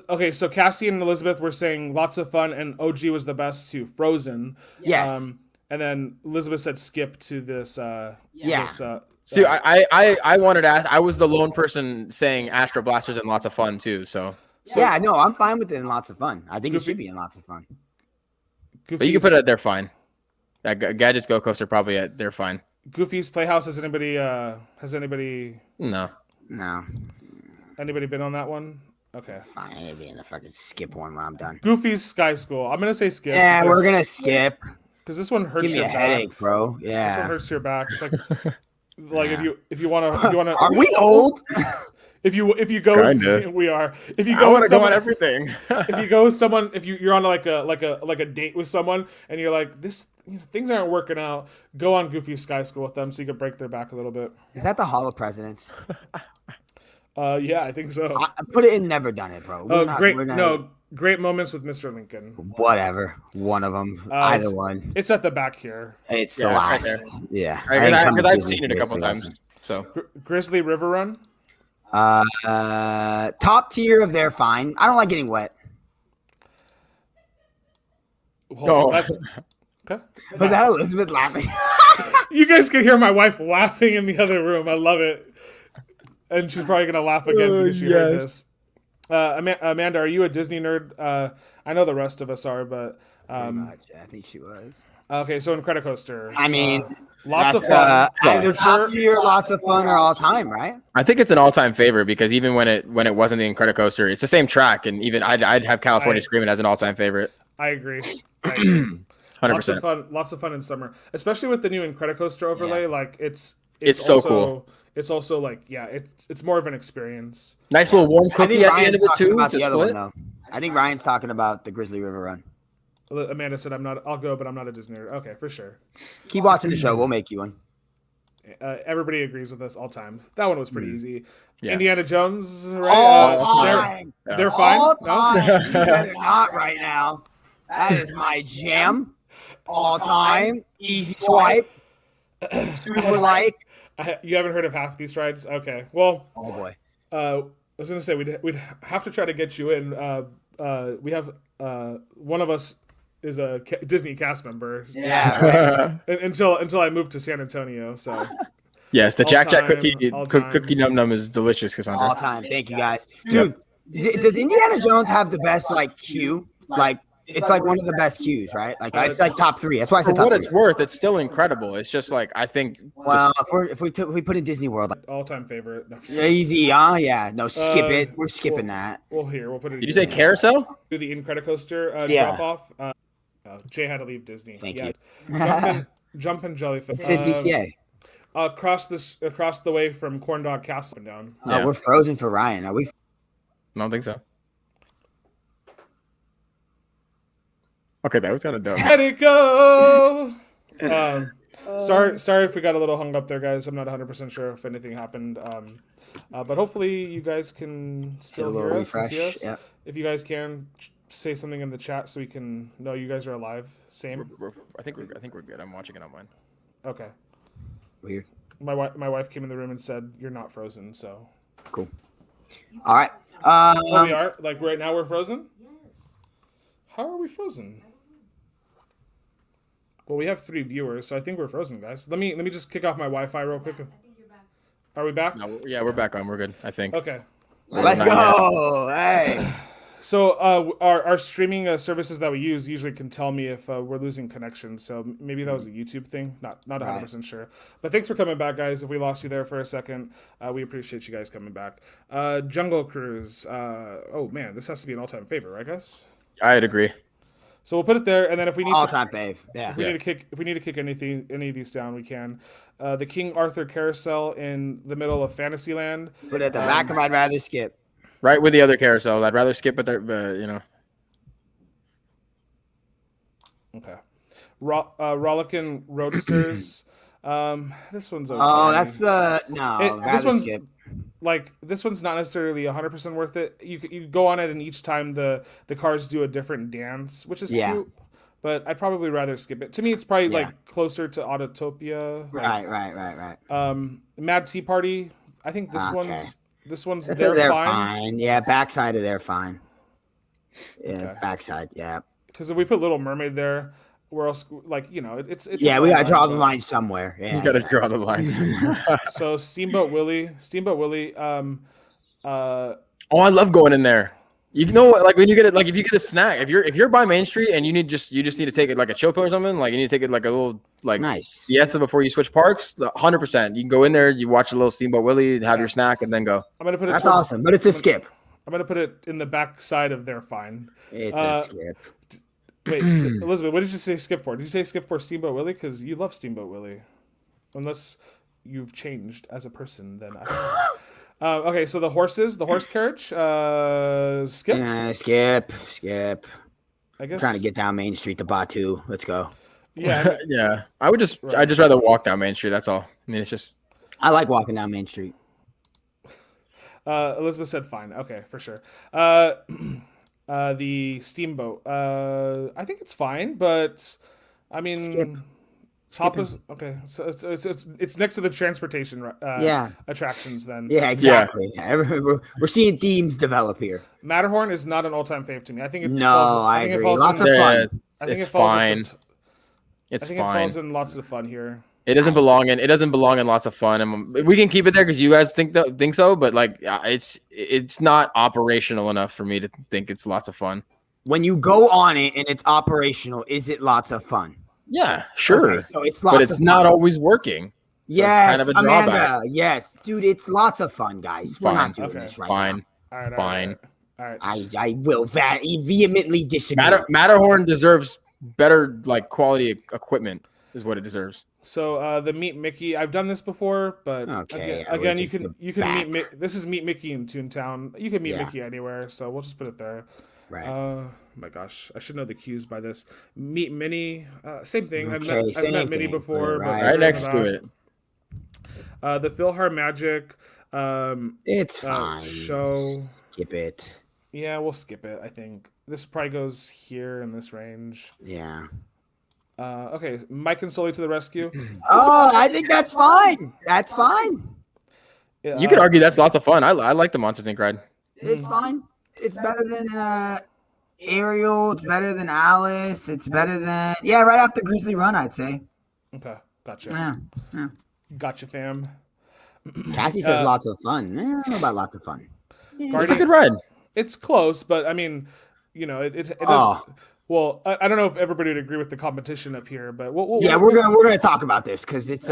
Okay, so Cassie and Elizabeth were saying lots of fun, and OG was the best to Frozen. Yes. And then Elizabeth said skip to this. Yeah. This, See, I wanted to ask. I was the lone person saying Astro Blasters and lots of fun too. So, Yeah, no, I'm fine with it and lots of fun. I think it Goofy- should be in lots of fun. but you can put it. They're fine. That Gadgets Go Coaster probably they're fine. Goofy's Playhouse. Has anybody No. No, been on that one? Okay. fine. It'd be in the fucking skip one when I'm done. Goofy's Sky School. I'm gonna say skip. Yeah, we're gonna skip. because this one hurts Give me your a back. headache, bro. This one Yeah. hurts your back. It's like if you wanna Are we old? if you go Kinda. we are if you I go want with to go on someone everything. if you go with someone if you're on like a date with someone and you're like things aren't working out, go on Goofy Sky School with them so you can break their back a little bit. Is that the Hall of Presidents? Yeah, I think so. I put it in. Never done it, bro. Great moments with Mr. Lincoln. Whatever. One of them. It's- Either one. It's at the back here. It's the Yeah, last. it's right Yeah. I didn't come to I've Disney seen it a for couple this times. lesson. So Grizzly River Run. Top tier of they're fine. I don't like getting wet. Hold on, okay. Was that Elizabeth laughing? You guys can hear my wife laughing in the other room. I love it. And she's probably going to laugh again because she heard this. Amanda, are you a Disney nerd? I know the rest of us are, but... Pretty much. I think she was. Okay, so Incredicoaster. I mean, lots of that's, fun. either For top sure. tier, lots of fun, or all time, right? I think it's an all-time favorite because even when it wasn't the Incredicoaster, it's the same track, and even I'd have California Screaming as an all-time favorite. I agree. 100%. 100%. Lots of fun in summer, especially with the new Incredicoaster overlay. Yeah. Like it's so also, cool. It's also like it's more of an experience. Nice little warm I cookie think at the end Ryan's of it talking too. about To the other one, split. though. I think Ryan's talking about the Grizzly River Run. Amanda said, I'll go, but I'm not a Disney nerd. Okay, for sure. Keep watching the show. We'll make you one. Everybody agrees with us all time. That one was pretty easy. Yeah. Indiana Jones, right? All they're- time. They're fine. All No? time. You better not right now. That is my jam. All time. Easy swipe. Super like. You haven't heard of half these rides? Okay. Well, Oh boy. I was gonna say we'd have to try to get you in. We have one of us is a Disney cast member. Yeah. Right. Until I moved to San Antonio. So Yes, the All Jack Jack time, cookie all time. cookie num num is delicious, All Cassandra. time. Thank you guys. Dude, does Indiana Jones have the best like queue? Like it's like one of the best queues, right? Like it's like top 3. That's why I For said top what 3. it's worth, it's still incredible. It's just like I think. Well, if we put in Disney World, like, all time favorite. No, easy, yeah. No, skip it. We're skipping well- that. we'll put it. Did you say carousel? do the Incredicoaster Yeah. drop off? Jay had to leave Disney. Thank yeah. you. Jumpin' Jellyfish. It's in DCA. Across the way from Corn Dog Castle and down. Yeah. We're frozen for Ryan. Are we? I don't think so. Okay, that was kind of dumb. Let it go. Sorry if we got a little hung up there, guys. I'm not 100% sure if anything happened. But hopefully you guys can still Get a little hear us and refresh, see us. yep. If you guys can say something in the chat so we can know you guys are alive. Same. I think we're good. I'm watching it on mine. Okay. Weird. My wife came in the room and said you're not frozen. So. Cool. All right. Oh, we are. Like right now we're frozen. How are we frozen? Well, we have 3 viewers, so I think we're frozen, guys. Let me just kick off my Wi-Fi real quick. Are we back? No, yeah, we're back on. We're good. I think. Okay. Let's go. Hey. So our streaming services that we use usually can tell me if we're losing connection. So maybe that was a YouTube thing. Not 100% sure. But thanks for coming back, guys. If we lost you there for a second, we appreciate you guys coming back. Jungle Cruise. Oh man, this has to be an all-time favorite, right, guys? I'd agree. So we'll put it there, and then if we need All-time fave. Yeah. If we need to kick any of these down, we can. The King Arthur Carousel in the middle of Fantasyland. Put it at the back of I'd rather skip. Right with the other carousel. I'd rather skip it there, but you know. Okay. Rollickin' Roadsters. This one's okay. Oh, that's no. This Rather one's skip. like this one's not necessarily 100% worth it. You go on it, and each time the cars do a different dance, which is cute. But I'd probably rather skip it. To me, it's probably like closer to Autotopia. Like, Right. Mad Tea Party. I think this one's they're they're fine. Yeah, backside of they're fine. Yeah, Okay. Backside. Yeah. Because if we put Little Mermaid there, where else? Like it's Yeah, we gotta draw the line somewhere. Yeah, You gotta draw the lines. So Steamboat Willie. Oh, I love going in there. You know what? Like when you get it, like if you get a snack, if you're by Main Street and you just need to take it like a chopo or something, like you need to take it like a little like nice siesta before you switch parks. 100%. You can go in there, you watch a little Steamboat Willie, have your snack, and then go. I'm gonna put it. That's awesome, but it's a skip. I'm gonna put it in the back side of They're Fine. It's a skip. Wait, Elizabeth, what did you say skip for? Did you say skip for Steamboat Willie? Because you love Steamboat Willie, unless you've changed as a person. Then I don't know. Okay, so the horse carriage, skip. Yeah, skip. I guess Trying to get down Main Street to Batu. Let's go. Yeah, Yeah. I'd just rather walk down Main Street. That's all. I mean, it's just. I like walking down Main Street. Elizabeth said fine. Okay, for sure. The Steamboat. I think it's fine, but I mean, Skip. top is okay. So it's next to the transportation attractions. Then Yeah, exactly. We're seeing themes develop here. Matterhorn is not an all-time fave to me. I think it. I agree. Lots of fun. It's fine. It's I think fine. it falls in lots of fun here. It doesn't belong in lots of fun, and we can keep it there because you guys think so. But like, it's not operational enough for me to think it's lots of fun. When you go on it and it's operational, is it lots of fun? Yeah, sure. Okay, so it's lots but it's of not fun. always working. Yes, kind of a drawback. Amanda. Yes, dude, it's lots of fun, guys. We're not doing this right fine. now. All right, Fine. All right. I will vehemently disagree. Matterhorn deserves better like quality equipment. Is what it deserves. So the Meet Mickey, I've done this before, but Okay, again you can meet. This is Meet Mickey in Toontown. You can meet Mickey anywhere, so we'll just put it there. Right. My gosh, I should know the cues by this. Meet Minnie, same thing. Okay, I've met Minnie before, but Right next to it. The PhilharMagic. It's fine. Show. Skip it. Yeah, we'll skip it. I think this probably goes here in this range. Yeah. Okay, Mike and Sully to the rescue. Oh, I think that's fine. That's fine. You could argue that's lots of fun. I like the Monsters Inc. ride. It's fine. It's better than Ariel. It's better than Alice. It's better than right after Grizzly Run, I'd say. Okay, gotcha. Yeah. Gotcha, fam. Cassie says lots of fun. I don't know about lots of fun. It's a good ride. It's close, but I mean, it does. Well, I don't know if everybody would agree with the competition up here, but we're gonna talk about this because it's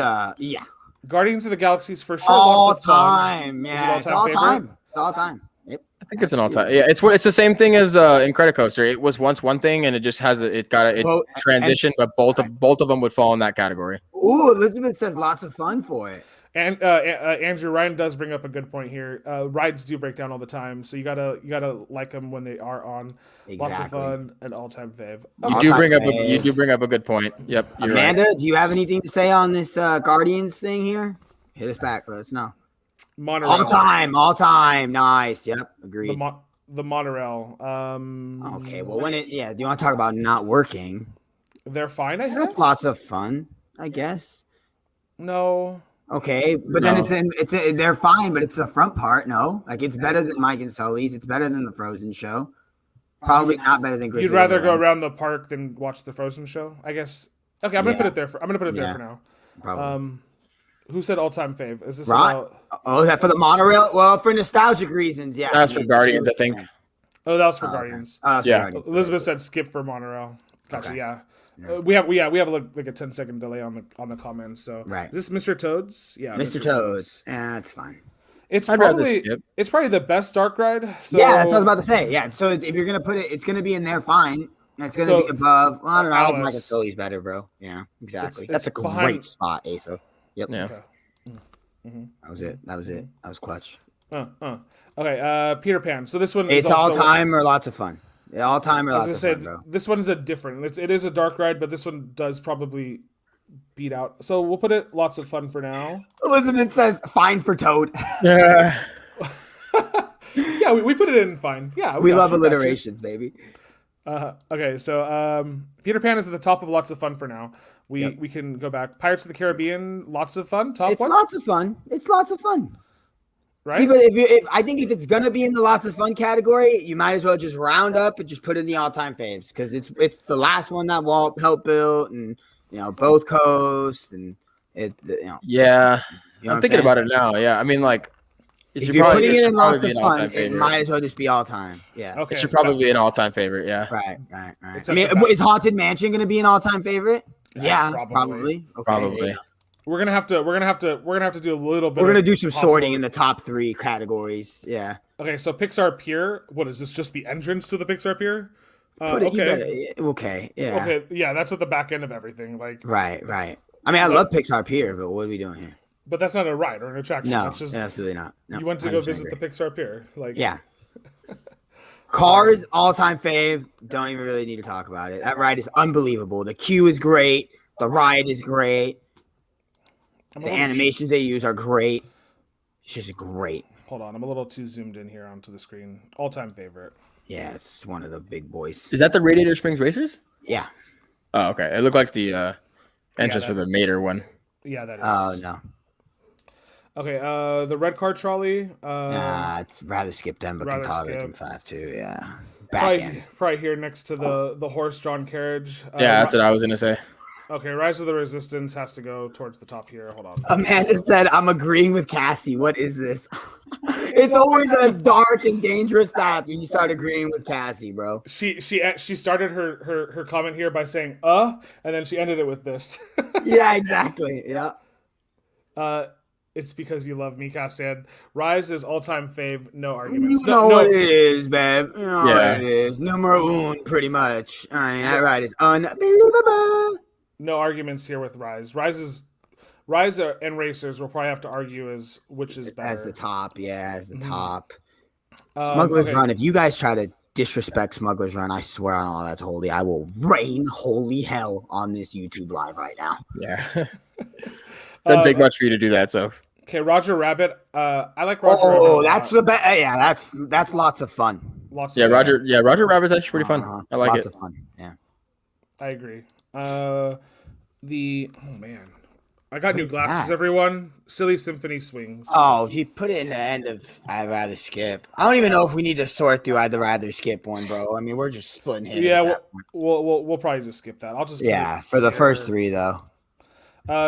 Guardians of the Galaxy's for sure. all lots of fun. time. Yeah, it's all time. It's all time. Yep. I think it's an all time. Yeah, it's the same thing as Incredicoaster. It was once one thing, and it just has it transitioned, but both of them would fall in that category. Ooh, Elizabeth says lots of fun for it. And Andrew Ryan does bring up a good point here. Rides do break down all the time, so you gotta like them when they are on. Exactly. Lots of fun, an all-time fave. You do bring up a good point. Yep. Amanda, right. do you have anything to say on this Guardians thing here? Hit us back. Let us know. Monorail. All time. Nice. Yep. Agreed. The monorail. Okay. Well, do you want to talk about not working? They're fine. I guess That's lots of fun. I guess. No. Okay, but then they're fine, but it's the front part. No, like it's better than Mike and Sully's. It's better than the Frozen show. Probably not better than Grizzly. You'd rather go around the park than watch the Frozen show, I guess. Okay, I'm gonna put it there. I'm gonna put it there for now. Probably. Who said all-time fave? Is this that for the monorail? Well, for nostalgic reasons, yeah. That's for Guardians, I think. Oh, that was for Guardians. Okay. Guardians. Elizabeth said skip for monorail. Gotcha. Okay. Yeah. We have like a 10-second delay on the comments. So right. Is this Mr. Toads? Yeah. Mr. Toads. Yeah, that's fine. It's probably the best dark ride. So... Yeah, that's what I was about to say. Yeah. So if you're gonna put it, it's gonna be in there fine. And it's gonna be above. Well, I don't know. Mike and Sully's better, bro. Yeah, exactly. That's a great spot, Asa. Yep. Yeah. Okay. Mm-hmm. That was it. That was clutch. Okay. Peter Pan. So this one. It's all time or lots of fun. All time or lots of fun, bro. This one is a different. It is a dark ride, but this one does probably beat out. So we'll put it lots of fun for now. Elizabeth says fine for Toad. Yeah. Yeah, we put it in fine. Yeah, We got love you, got you. alliterations, baby. Okay, so Peter Pan is at the top of lots of fun for now. We Yep. we can go back. Pirates of the Caribbean, lots of fun. Top It's one, lots of fun. It's lots of fun. right? See, but if I think if it's gonna be in the lots of fun category, you might as well just round up and just put in the all-time faves because it's the last one that Walt helped build, and both coasts, and Yeah, you know I'm thinking about it now. Yeah, I mean, like, If you're putting it in lots of fun, it might as well just be all-time. Yeah. Okay, It should probably be an all-time favorite. Yeah. Right. It's I mean, at the back. is Haunted Mansion gonna be an all-time favorite? Yeah, probably. probably. Okay. Probably. we're gonna have to do a little bit. We're gonna of do some possible- sorting in the top 3 categories. Yeah. Okay, so Pixar Pier. What is this? Just the entrance to the Pixar Pier? Put it, you Okay. okay. Yeah. Okay. Yeah, that's at the back end of everything. Like, Right. I mean, I love Pixar Pier, but what are we doing here? but that's not a ride or an attraction. No, that's just absolutely not. No, you went to go 100% visit agree. the Pixar Pier. Like, Yeah. Cars, all-time fave. Don't even really need to talk about it. That ride is unbelievable. The queue is great. The ride is great. I'm a The little animations they use are great. It's just great. Hold on, I'm a little too zoomed in here onto the screen. All-time favorite. Yeah, it's one of the big boys. Is that the Radiator Springs Racers? Yeah. Oh, okay. It looked like the entrance for the Mater one. Yeah, that is. Oh no. Okay, the red car trolley. It's rather skip them, but rather Cantata skip. can 5-2. Yeah. Back end. Probably here next to the horse-drawn carriage. Yeah, that's what I was gonna say. Okay, Rise of the Resistance has to go towards the top here. Hold on. Amanda said, "I'm agreeing with Cassie. What is this?" It's always a dark and dangerous path when you start agreeing with Cassie, bro. She started her comment here by saying and then she ended it with this. Yeah, exactly. Yeah. It's because you love me, Cass said. Rise is all-time fave, no arguments. You know what it is, babe. You know Yeah. what it is. Numero un, pretty much. I mean, that ride is unbelievable. No arguments here with Rise. Rise and Racers will probably have to argue as which is better. As the top, yeah, as the top. Um, Smuggler's okay. Run. If you guys try to disrespect Smuggler's Run, I swear on all that's holy, I will rain holy hell on this YouTube live right now. Yeah. Doesn't take much for you to do that, so. Okay, Roger Rabbit. I like Roger Rabbit. Oh, that's the best. Yeah, that's lots of fun. Lots Yeah, of Roger Rabbit's actually pretty fun. Uh-huh. I like lots it. of fun. Yeah. I agree. Oh man, I got new is glasses. that? Everyone, Silly Symphony Swings. Oh, you put it in the end of I'd rather skip. I don't even know if we need to sort through I'd rather skip one, bro. I mean, we're just splitting hairs. Yeah, at that point. we'll probably just skip that. I'll just put Yeah, it for the here. first 3 though.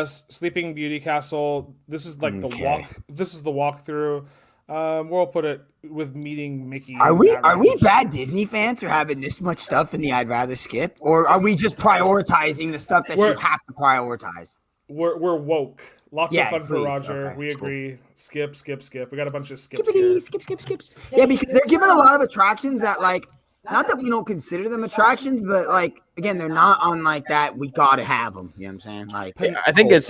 Sleeping Beauty Castle. This is like the Okay. walk. This is the walkthrough. We'll put it with meeting Mickey. Are and we Average. bad Disney fans for having this much stuff in the I'd rather skip, or are we just prioritizing the stuff that you We're- have to prioritize? We're woke. Lots Yeah, of fun for please. Roger. Okay, we cool. agree. Skip. We got a bunch of skips here. Skips. Yeah, because they're giving a lot of attractions that, like, not that we don't consider them attractions, but like, again, they're not on like that. We gotta have them. You know what I'm saying? Like, I think it's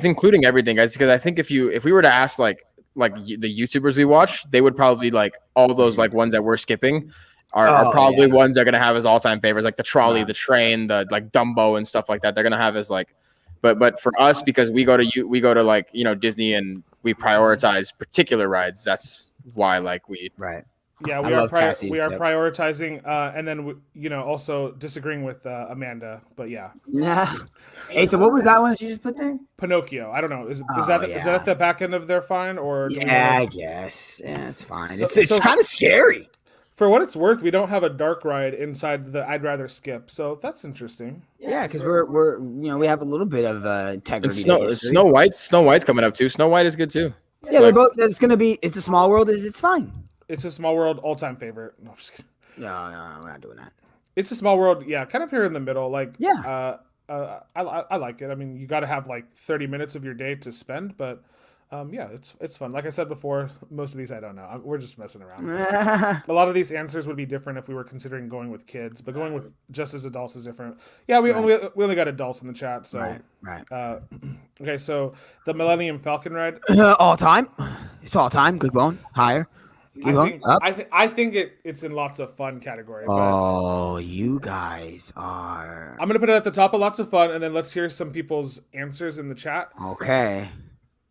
including everything, guys. Because I think if we were to ask like the YouTubers we watch, they would probably like all those like ones that we're skipping are probably ones they're gonna have as all time favorites, like the trolley, the train, the like Dumbo and stuff like that. They're gonna have as like, but for us, because we go to like Disney and we prioritize particular rides. That's why like we right. Yeah, I we are love Cassie's, we are yep. prioritizing, and then also disagreeing with Amanda. But yeah, Yeah. Hey, so what was that one that you just put there? Pinocchio. I don't know. Is Oh, that yeah. at the back end of their fine or? do we Yeah, I wanna- guess. Yeah, it's fine. So- It's so- kind of scary. For what it's worth, we don't have a dark ride inside the I'd rather skip. So that's interesting. Yeah, because we're we have a little bit of integrity. and to history. Snow White's coming up too. Snow White is good too. Yeah, they're both. It's gonna be. It's a small world. It's fine. It's a Small World all-time favorite. No, I'm just kidding. No, we're not doing that. It's a Small World. Yeah, kind of here in the middle. Like Yeah. I like it. I mean, you got to have like 30 minutes of your day to spend, but yeah, it's fun. Like I said before, most of these I don't know. We're just messing around. A lot of these answers would be different if we were considering going with kids, but going with just as adults is different. Yeah, we only got adults in the chat, so Right. okay. So the Millennium Falcon ride. All time. It's all time. Good bone. Higher. Keep going. Up. I think it's in lots of fun category. But Oh, you guys are I'm gonna put it at the top of lots of fun, and then let's hear some people's answers in the chat, okay.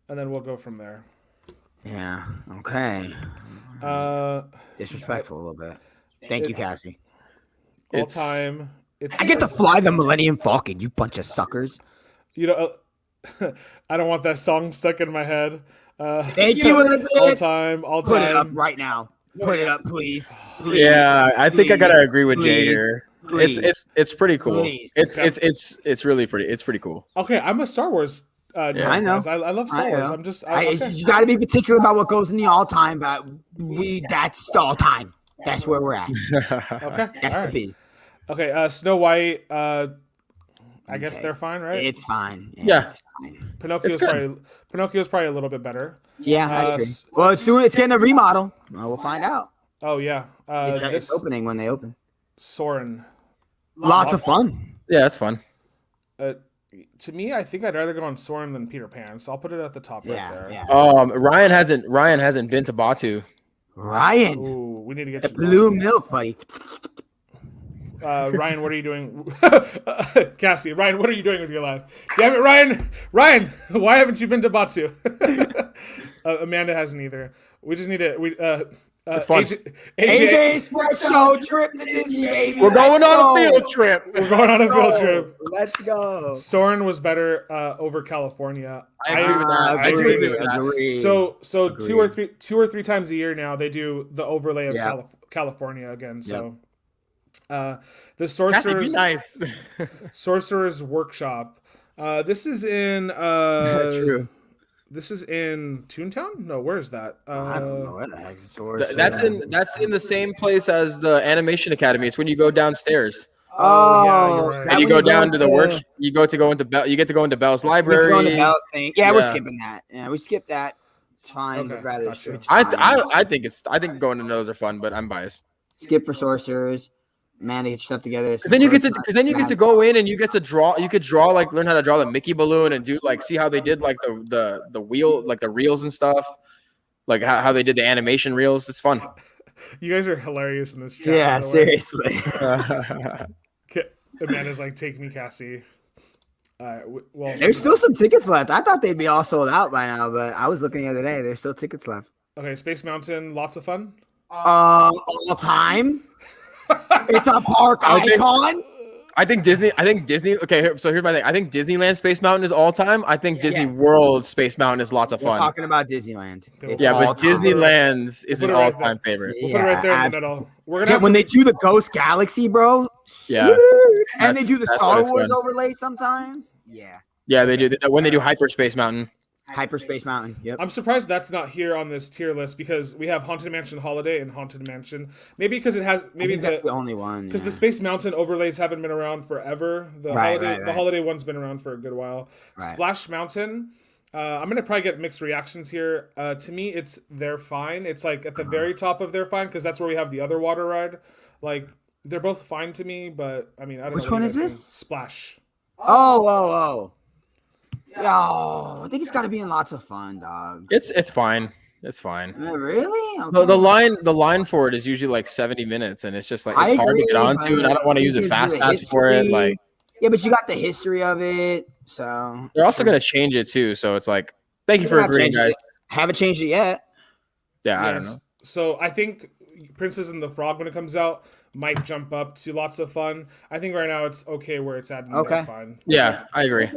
and then we'll go from there. Yeah. Okay. Disrespectful a little bit. Thank you, Cassie. All It's- time. It's I get to fly the Millennium Falcon, you bunch of suckers. You know, I don't want that song stuck in my head. Thank you, Elizabeth. All time. Put it up right now. Put it up, please. Please. Yeah, I think I gotta Please. agree with Jay Please. here. Please. It's pretty cool. Please. It's really pretty. It's pretty cool. Okay, I'm a Star Wars. Nerd, I know. guys. I love Star Wars. I'm just. Okay. You got to be particular about what goes in the all time, but that's the all time. That's where we're at. Okay. That's all the right. biz. Okay. Snow White. I guess Okay. they're fine, right? It's fine. Yeah. It's fine. Pinocchio's probably a little bit better. Yeah, I agree. s- Well, it's getting a remodel. Well, we'll find out. Oh yeah. It's This opening when they open. Soren. Lots of fun. Yeah, that's fun. To me, I think I'd rather go on Soren than Peter Pan, so I'll put it at the top right there. Yeah. Ryan hasn't been to Batu. Ryan, Ooh, we need to get the you blue milk, buddy. Ryan, what are you doing? Cassie, Ryan, what are you doing with your life? Damn it, Ryan! Ryan, why haven't you been to Batu? Amanda hasn't either. We just need to. It's fun. AJ's Espresso trip to Disney, baby. We're going Let's on a go. field trip. We're going on a field trip. Let's go. Soren was better over California. I agree with that. I do agree with that. Agree. So Agreed. two or three times a year now they do the overlay of Yeah. California again. So the Kathy, sorcerer's be nice. Sorcerer's Workshop. This is in True. This is in Toontown? No, where is that? I don't know where the heck the source is. That's in the same place as the Animation Academy. It's when you go downstairs. Oh, yeah, you're right. is And that you when go down to the work. You get to go into Bell's Let's library. go on the Bell's thing. Yeah, we're Yeah. skipping that. Yeah, we skipped that. It's fine. Okay, We'd rather gotcha. it's fine. I think going to those are fun, but I'm biased. Skip for sorcerers. Man, to get stuff together. Because then you get to go in and you get to draw. You could draw learn how to draw the Mickey balloon and do see how they did the wheel the reels and stuff, like how they did the animation reels. It's fun. You guys are hilarious in this chat. Yeah, by the way. seriously. Amanda's like, take me, Cassie. Well, There's still some tickets left. I thought they'd be all sold out by now, but I was looking the other day. There's still tickets left. okay. Space Mountain, lots of fun. All time. It's a park icon. I think Disney. Okay, so here's my thing. I think Disneyland Space Mountain is all time. I think Disney Yes. World Space Mountain is lots of We're fun. talking about Disneyland. It's Yeah, but all time. Disneyland's is We'll an put it right all-time favorite. We'll put it right there in the middle. We're gonna have when to- they do the Ghost Galaxy, bro. Yeah. And they do the That's Star when it's Wars fun. overlay sometimes. Yeah. Yeah, they do. When they do Hyperspace Mountain. Hyperspace Mountain. Yep. I'm surprised that's not here on this tier list because we have Haunted Mansion Holiday and Haunted Mansion. Maybe because it has I maybe think that's the only one. because yeah. the Space Mountain overlays haven't been around forever. The Right, holiday right, the right. holiday one's been around for a good while. Right. Splash Mountain. I'm gonna probably get mixed reactions here. To me, they're fine. It's like at the very top of they're fine because that's where we have the other water ride. Like they're both fine to me, but I mean I don't know. Which what one you is guys this? think. Splash. Oh. Yo, I think it's got to be in lots of fun, dog. It's fine. It's fine. Really? Okay. The line for it is usually like 70 minutes, and it's just like I it's hard to get agree, onto, and I don't want to use a because fast the pass for it. history- Like Yeah, but you got the history of it, so they're also gonna change it too, so it's like thank you for They're not agreeing, changing guys. it. Haven't changed it yet. Yeah, I don't Yes. know. So I think Princess and the Frog when it comes out might jump up to lots of fun. I think right now it's okay where it's at. And Okay. they're fine. Yeah, I agree.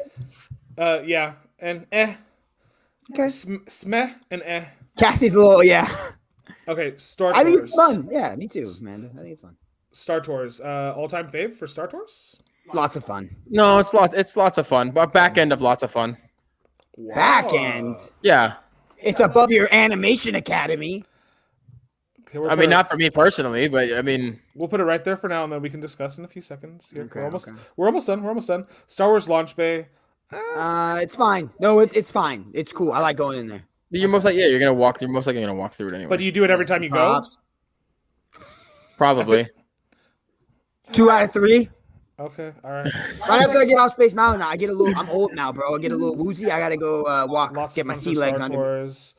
Yeah, and Okay. smeh and Cassie's a little, yeah. Okay, Star I Tours. think it's fun. Yeah, me too, Amanda. I think it's fun. Star Tours. All-time fave for Star Tours? Lots of fun. No, it's lots of fun, but back end of lots of fun. Back end. Yeah, It's above your animation academy. Okay, we'll I put mean it- not for me personally, but I mean We'll put it right there for now, and then we can discuss in a few seconds. Here. Okay, we're almost okay. we're almost done. We're almost done. Star Wars Launch Bay. It's fine. No, it's fine. It's cool. I like going in there. you're most likely you're most likely gonna walk through it anyway. But do you do it every time you go? Props. Probably. 2 out of 3. Okay, all right. Right after I get off Space Mountain, I get a little. I'm old now, bro. I get a little woozy. I gotta go walk, Lots get of my fun sea for legs Star under. Tours.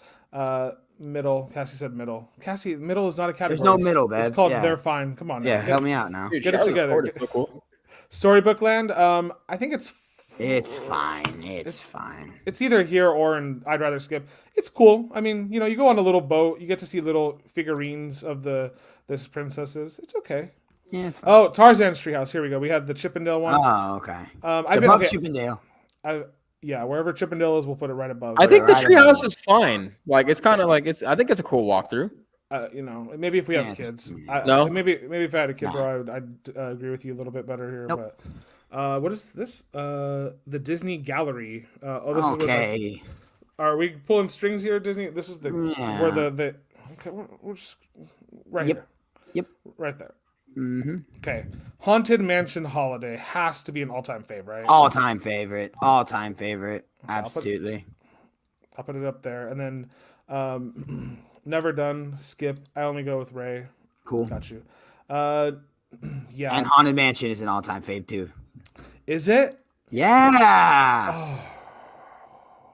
Middle. Cassie said middle. Cassie, middle is not a category. There's no It's- middle, It's babe. called Yeah. They're Fine. Come on. Yeah, now. help me out now. Dude, Get it Charlotte together. Ford is so cool. Storybook Land. I think it's It's fine. It's fine. It's either here or in I'd Rather Skip. It's cool. I mean, you go on a little boat. You get to see little figurines of this princesses. It's okay. Yeah, it's fine. Oh, Tarzan's Treehouse. Here we go. We had the Chippendale one. Oh, okay. I've been Above okay. Chippendale. Yeah, wherever Chippendale is, we'll put it right above. I think the Right treehouse above. is fine. Like it's kind of like I think it's a cool walkthrough. Maybe if we have Yeah, kids. No? Maybe if I had a kid, bro, I'd agree with you a little bit better here. Nope. But what is this? The Disney Gallery. This is Okay. are we pulling strings here, Disney? This is where the okay. We're just right here. Yep. Right there. Mm-hmm. Okay. Haunted Mansion Holiday has to be an all-time favorite, right? All-time favorite. All-time favorite. Absolutely. I'll put it up there, and then Never Done. Skip. I only go with Ray. Cool. Got you. Yeah. And Haunted Mansion is an all-time fave too. Is it? Yeah. Oh.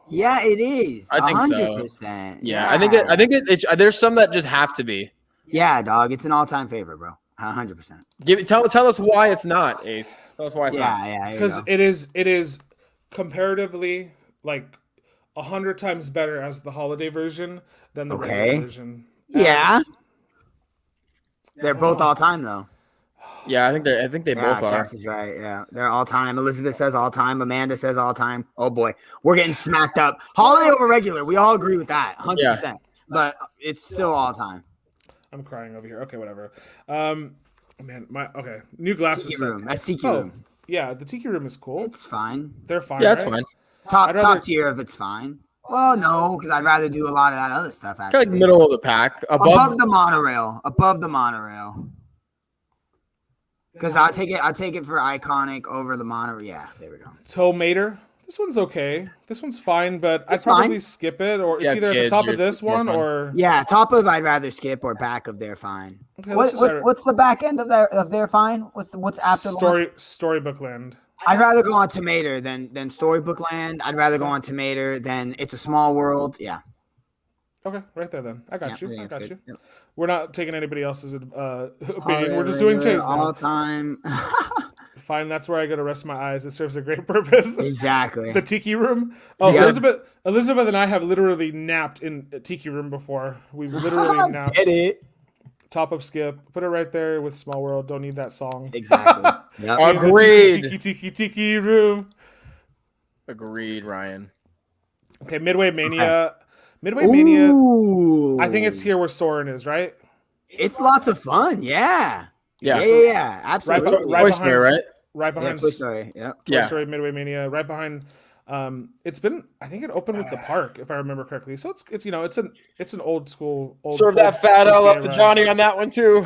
Yeah, it is. I think so. 100%. Yeah, I think it. There's some that just have to be. Yeah, dog. It's an all-time favorite, bro. 100%. Tell us why it's not, Ace. Tell us why it's not. Yeah. Because it is comparatively like 100 times better as the holiday version than the regular version. Yeah. They're both all-time though. Yeah, I think they both are. Cassie's right. Yeah, they're all-time. Elizabeth says all-time. Amanda says all-time. Oh boy, we're getting smacked up. Holiday over regular. We all agree with that, 100%. But it's still all-time. I'm crying over here. Okay, whatever. New glasses. Tiki room. That's Tiki room. Yeah, the Tiki room is cool. It's fine. They're fine. Yeah, it's right? fine. Top tier if it's fine. Well, no, because I'd rather do a lot of that other stuff. Actually, Kind of like middle of the pack, above the monorail. Above the monorail. Because I take it for iconic over the monorail. Yeah, there we go. Tomater. This one's okay. This one's fine, but I'd It's probably fine. skip it, or Yeah, it's either at the kids, top of it's this more one fun. or Yeah, top of I'd rather skip or back of they're fine. Okay, let's just start- What's the back end of their fine? What's after launch? Storybook Land. I'd rather go on Tomater than Storybook Land. I'd rather go on Tomater than It's a Small World. Yeah. Okay, right there then. I got Yeah, I you. think I it's got good. you. Yep. We're not taking anybody else's opinion. We're just doing Chase now. all time. Fine, that's where I go to rest my eyes. It serves a great purpose. Exactly. The Tiki Room. Oh, Yeah. so Elizabeth and I have literally napped in a Tiki Room before. We've literally napped. Get it? Top of Skip. Put it right there with Small World. Don't need that song. Exactly. Yep. In the Agreed. Tiki Room. Agreed, Ryan. Okay, Midway Mania. Midway Mania. Ooh. I think it's here where Soren is, right? It's lots of fun. Yeah. Yeah. Yeah. Absolutely. Right Toy behind- Story, right? Right Yeah, behind Toy Story. Yep. Toy Yeah. Story Midway Mania, right behind. It's been. I think it opened with the park, if I remember correctly. So it's an old school. Serve that fat L up to ride. Johnny on that one too.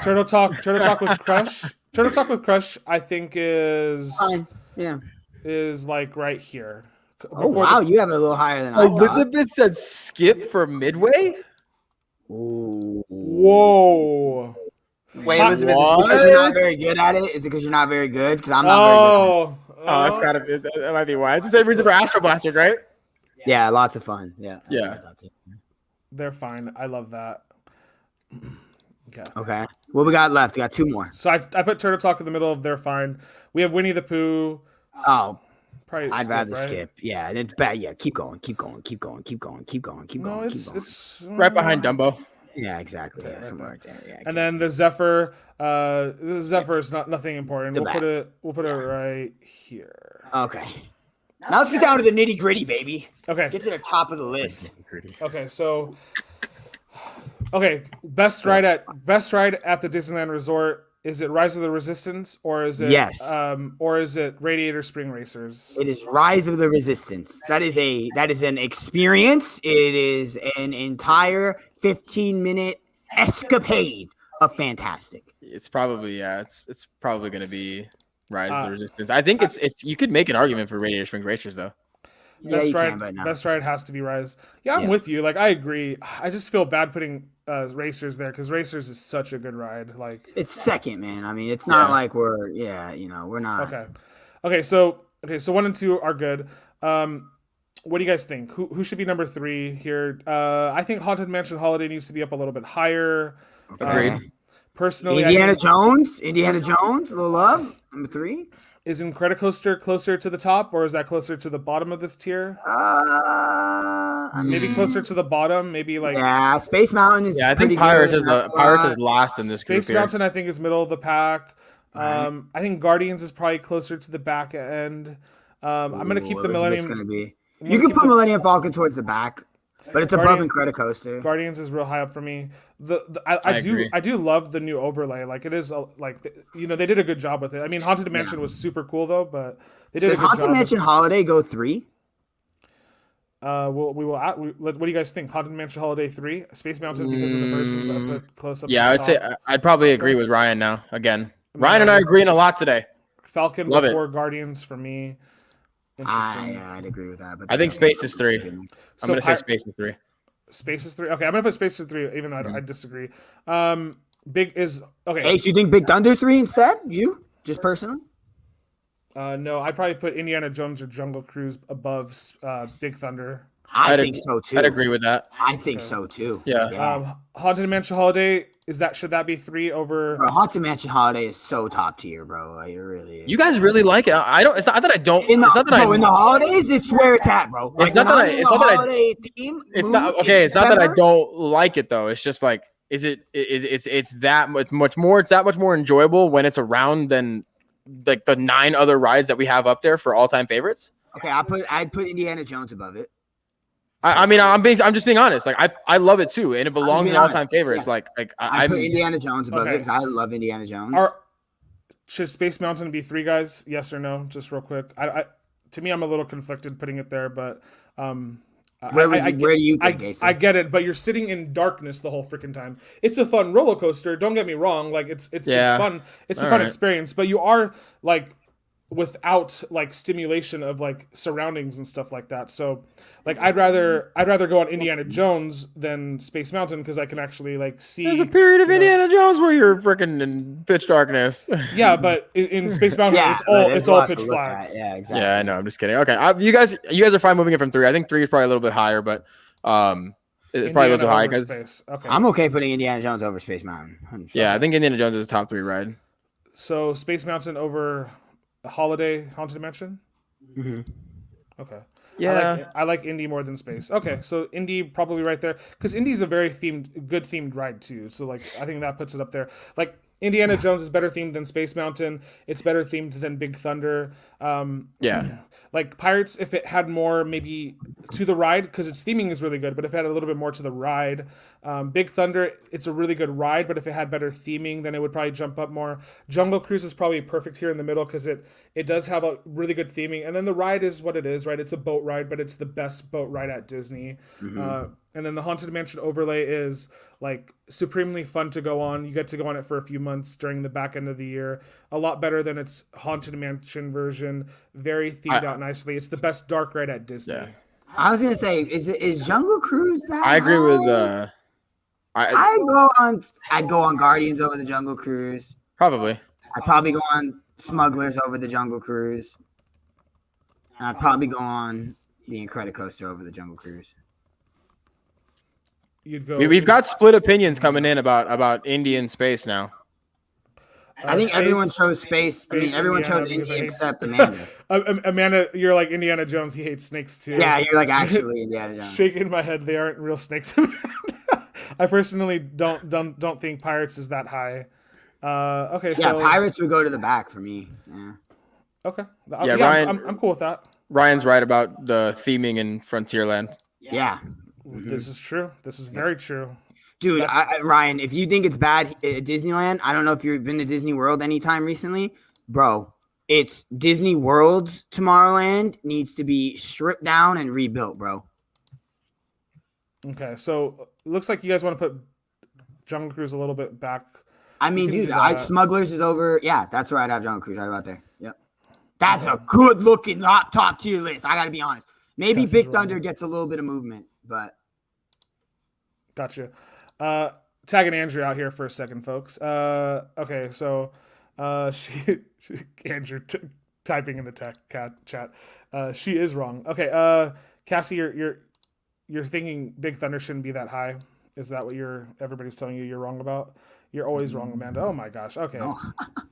Turtle Talk with Crush. Turtle Talk with Crush. I think is Fine. Yeah. like right here. Oh wow, you have it a little higher than I thought. Elizabeth said skip for Midway. Ooh. Whoa. Wait, Elizabeth, is it because you're not very good at it? Is it because you're not very good? Because I'm not very good at it. Oh, that's gotta be. That might be why. It's the same reason for Astro Blasters, right? Yeah, lots of fun. Yeah. that's Yeah. what I thought too. They're fine. I love that. Okay. Okay. What we got left? We got two more. So I put Turtle Talk in the middle of They're Fine. We have Winnie the Pooh. Oh, Probably I'd rather right? skip. Yeah, it's bad. Yeah, keep going. No, it's Right behind Dumbo. Yeah, exactly. Yeah, somewhere right there. Yeah. Exactly. And then the Zephyr. The Zephyr is nothing important. The We'll put it right here. Okay. Now let's get down to the nitty gritty, baby. Okay. Get to the top of the list. Okay. So. Okay. Best ride at the Disneyland Resort. Is it Rise of the Resistance or is it Yes. Or is it Radiator Spring Racers? It is Rise of the Resistance. That is an experience. It is an entire 15-minute escapade of fantastic. It's probably It's probably gonna be Rise of the Resistance. I think it's. You could make an argument for Radiator Spring Racers though. Yeah, Best you ride, can, but no. best ride has to be Rise. Yeah, I'm Yeah. with you. Like, I agree. I just feel bad putting Racers there because Racers is such a good ride. Like, It's second, man. I mean, it's not like we're not. okay. So 1 and 2 are good. What do you guys think? Who should be number 3 here? I think Haunted Mansion Holiday needs to be up a little bit higher. Agreed. personally, Indiana Jones, a little love. Number 3. is Incredicoaster closer to the top, or is that closer to the bottom of this tier? Maybe closer to the bottom. Maybe like yeah, Space Mountain is Yeah, I pretty think Pirates good. is That's a Pirates lot. is last in this Space group here. Mountain. I think is middle of the pack. Right. I think Guardians is probably closer to the back end. I'm gonna keep the Millennium. Gonna be. I'm You gonna can keep put the- Millennium Falcon towards the back, but it's above Incredicoaster. Guardians is real high up for me. I I do love the new overlay. Like it is they did a good job with it. I mean, Haunted Mansion was super cool though, but they did Does a good Haunted job. Mansion Holiday go 3? What do you guys think? Haunted Mansion Holiday 3, Space Mountain because of the versions I put close up. Yeah, to I would the say top. I'd probably agree with Ryan now. Again, Ryan and I are agreeing a lot today. Falcon Love it. before Guardians for me. Interesting. I'd agree with that. But I think Space is 3. I'm So gonna say Space is 3. Space is 3. Okay, I'm gonna put Space is 3, even though I disagree. Big is okay. Hey, so you think Big Thunder 3 instead? You just personally? No, I'd probably put Indiana Jones or Jungle Cruise above Big Thunder. I think so too. I'd agree with that. I think so too. Yeah. Haunted Mansion Holiday should that be 3 over? Bro, Haunted Mansion Holiday is so top tier, bro. Like, it really is. You guys really like it. I don't. It's not that I don't. In the, it's not that bro, in the holidays, it's where it's at, bro. It's not that I. It's not that I. Holiday theme. It's not okay. It's not that I don't like it though. It's just like, is it? It's that much more. It's that much more enjoyable when it's around than like the 9 other rides that we have up there for all time favorites. Okay, I'd put Indiana Jones above it. I mean, I'm just being honest. Like I love it too, and it belongs in all time favorites. Yeah. I put Indiana Jones above it because I love Indiana Jones. Should Space Mountain be 3, guys? Yes or no? Just real quick. To me, I'm a little conflicted putting it there, but where do you think, Jason? I get it, but you're sitting in darkness the whole freaking time. It's a fun roller coaster. Don't get me wrong. Like it's fun. It's a fun experience, but you are like without like stimulation of like surroundings and stuff like that. So like I'd rather go on Indiana Jones than Space Mountain because I can actually like see. There's a period of Indiana Jones where you're freaking in pitch darkness. Yeah, but in Space Mountain it's all pitch black. Yeah, exactly. Yeah, I know. I'm just kidding. Okay, you guys are fine moving it from 3. I think 3 is probably a little bit higher, but it's probably a little too high because okay. I'm okay putting Indiana Jones over Space Mountain. 100%. Yeah, I think Indiana Jones is a top 3 ride. So Space Mountain over Holiday Haunted Mansion. Mm-hmm. Okay. Yeah, I like Indy more than Space. Okay, so Indy probably right there because Indy's a very good themed ride too. So like I think that puts it up there. Like Indiana Jones is better themed than Space Mountain. It's better themed than Big Thunder. Yeah. Like Pirates, if it had more maybe to the ride, because its theming is really good, but if it had a little bit more to the ride, Big Thunder, it's a really good ride, but if it had better theming, then it would probably jump up more. Jungle Cruise is probably perfect here in the middle because it does have a really good theming, and then the ride is what it is, right? It's a boat ride, but it's the best boat ride at Disney. And then the Haunted Mansion overlay is like supremely fun to go on. You get to go on it for a few months during the back end of the year. A lot better than its Haunted Mansion version. Very themed out nicely. It's the best dark ride at Disney. Yeah. I was gonna say, is Jungle Cruise that? I agree with. I'd go on Guardians over the Jungle Cruise. Probably. I'd probably go on Smugglers over the Jungle Cruise. And I'd probably go on the Incredicoaster over the Jungle Cruise. You'd go. We've got split opinions coming in about Indy and Space now. I think everyone chose Space. I mean, everyone chose Indy except Amanda. Amanda, you're like Indiana Jones. He hates snakes too. Yeah, you're like actually Indiana Jones. Shaking my head. They aren't real snakes. I personally don't think Pirates is that high. Okay, so Pirates would go to the back for me. Yeah. Okay. Yeah, Ryan, I'm cool with that. Ryan's right about the theming in Frontierland. Yeah. This is true. This is very true. Dude, Ryan, if you think it's bad at Disneyland, I don't know if you've been to Disney World anytime recently. Bro, it's Disney World's Tomorrowland needs to be stripped down and rebuilt, bro. Okay, so it looks like you guys want to put Jungle Cruise a little bit back. I mean, dude, Smugglers is over. Yeah, that's where I'd have Jungle Cruise right about there. Yep. That's a good looking top tier list. I got to be honest. Maybe Big Thunder gets a little bit of movement, but. Gotcha. Tagging Andrew out here for a second, folks. Okay, so Andrew typing in the chat. She is wrong. Okay, Cassie, you're thinking Big Thunder shouldn't be that high. Is that what everybody's telling you you're wrong about? You're always wrong, Amanda. Oh my gosh. Okay. No.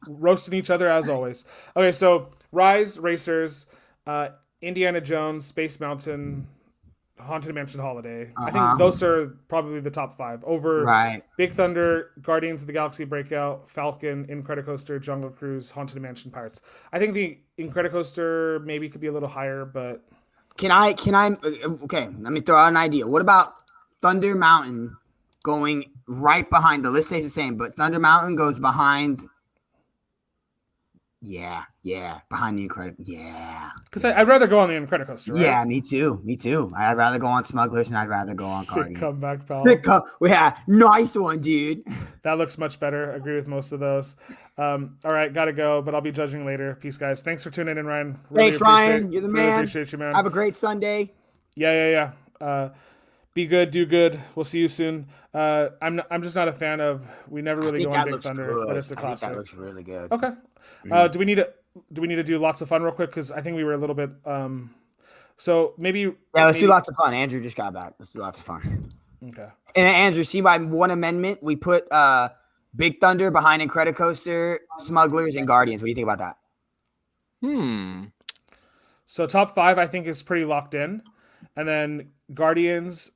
Roasting each other as always. Okay, so Rise, Racers, Indiana Jones, Space Mountain, Haunted Mansion Holiday. I think those are probably the top 5 over Right. Big Thunder, Guardians of the Galaxy Breakout, Falcon, Incredicoaster, Jungle Cruise, Haunted Mansion, Pirates. I think the Incredicoaster maybe could be a little higher, but Can I? Okay, let me throw out an idea. What about Thunder Mountain going right behind? The list stays the same, but Thunder Mountain goes behind. Yeah, behind the Incredible. Yeah, because I'd rather go on the Incredicoaster. Right? Yeah, me too. I'd rather go on Smugglers and I'd rather go on Sick Guardians. comeback, pal. Yeah, nice one, dude. That looks much better. Agree with most of those. All right, gotta go, but I'll be judging later. Peace, guys. Thanks for tuning in, Ryan. Thanks, Ryan. You're the man. Appreciate you, man. Have a great Sunday. Yeah. Be good, do good. We'll see you soon. I'm just not a fan of. We never really go on Big Thunder, good. but it's a I think classic. that looks really good. Okay. Do we need to do lots of fun real quick? Because I think we were a little bit. So maybe. Let's do lots of fun. Andrew just got back. Let's do lots of fun. Okay. And Andrew, see my one amendment? We put Big Thunder behind Incredicoaster, Smugglers, and Guardians. What do you think about that? So top 5, I think, is pretty locked in, and then Guardians.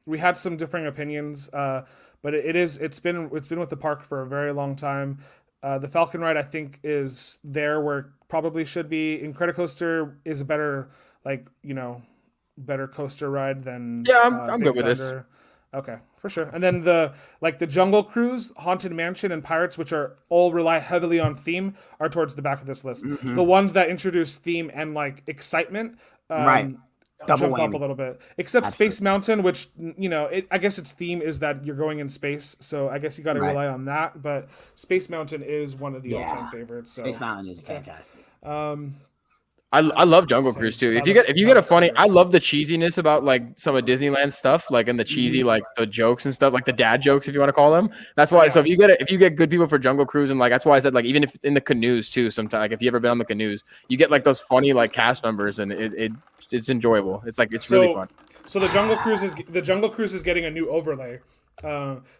We had some differing opinions, but it's been with the park for a very long time. The Falcon ride, I think, is there where it probably should be. Incredicoaster is a better, better coaster ride than. Yeah, I'm Big good with this. Thunder. Okay, for sure. And then the Jungle Cruise, Haunted Mansion, and Pirates, which are all rely heavily on theme, are towards the back of this list. The ones that introduce theme and excitement, Right. Double jump up whammy. a little bit. Except Space Mountain, which I guess its theme is that you're going in space, so I guess you got to rely on that. But Space Mountain is one of the all-time favorites. So Space Mountain is fantastic. I love Jungle Cruise too. If you get a funny, I love the cheesiness about some of Disneyland stuff, and the cheesy the jokes and stuff, the dad jokes, if you want to call them. That's why. So if you get good people for Jungle Cruise, and that's why I said even if in the canoes too, sometimes if you ever been on the canoes, you get those funny cast members, and it's enjoyable. It's really fun. So the Jungle Cruise is getting a new overlay.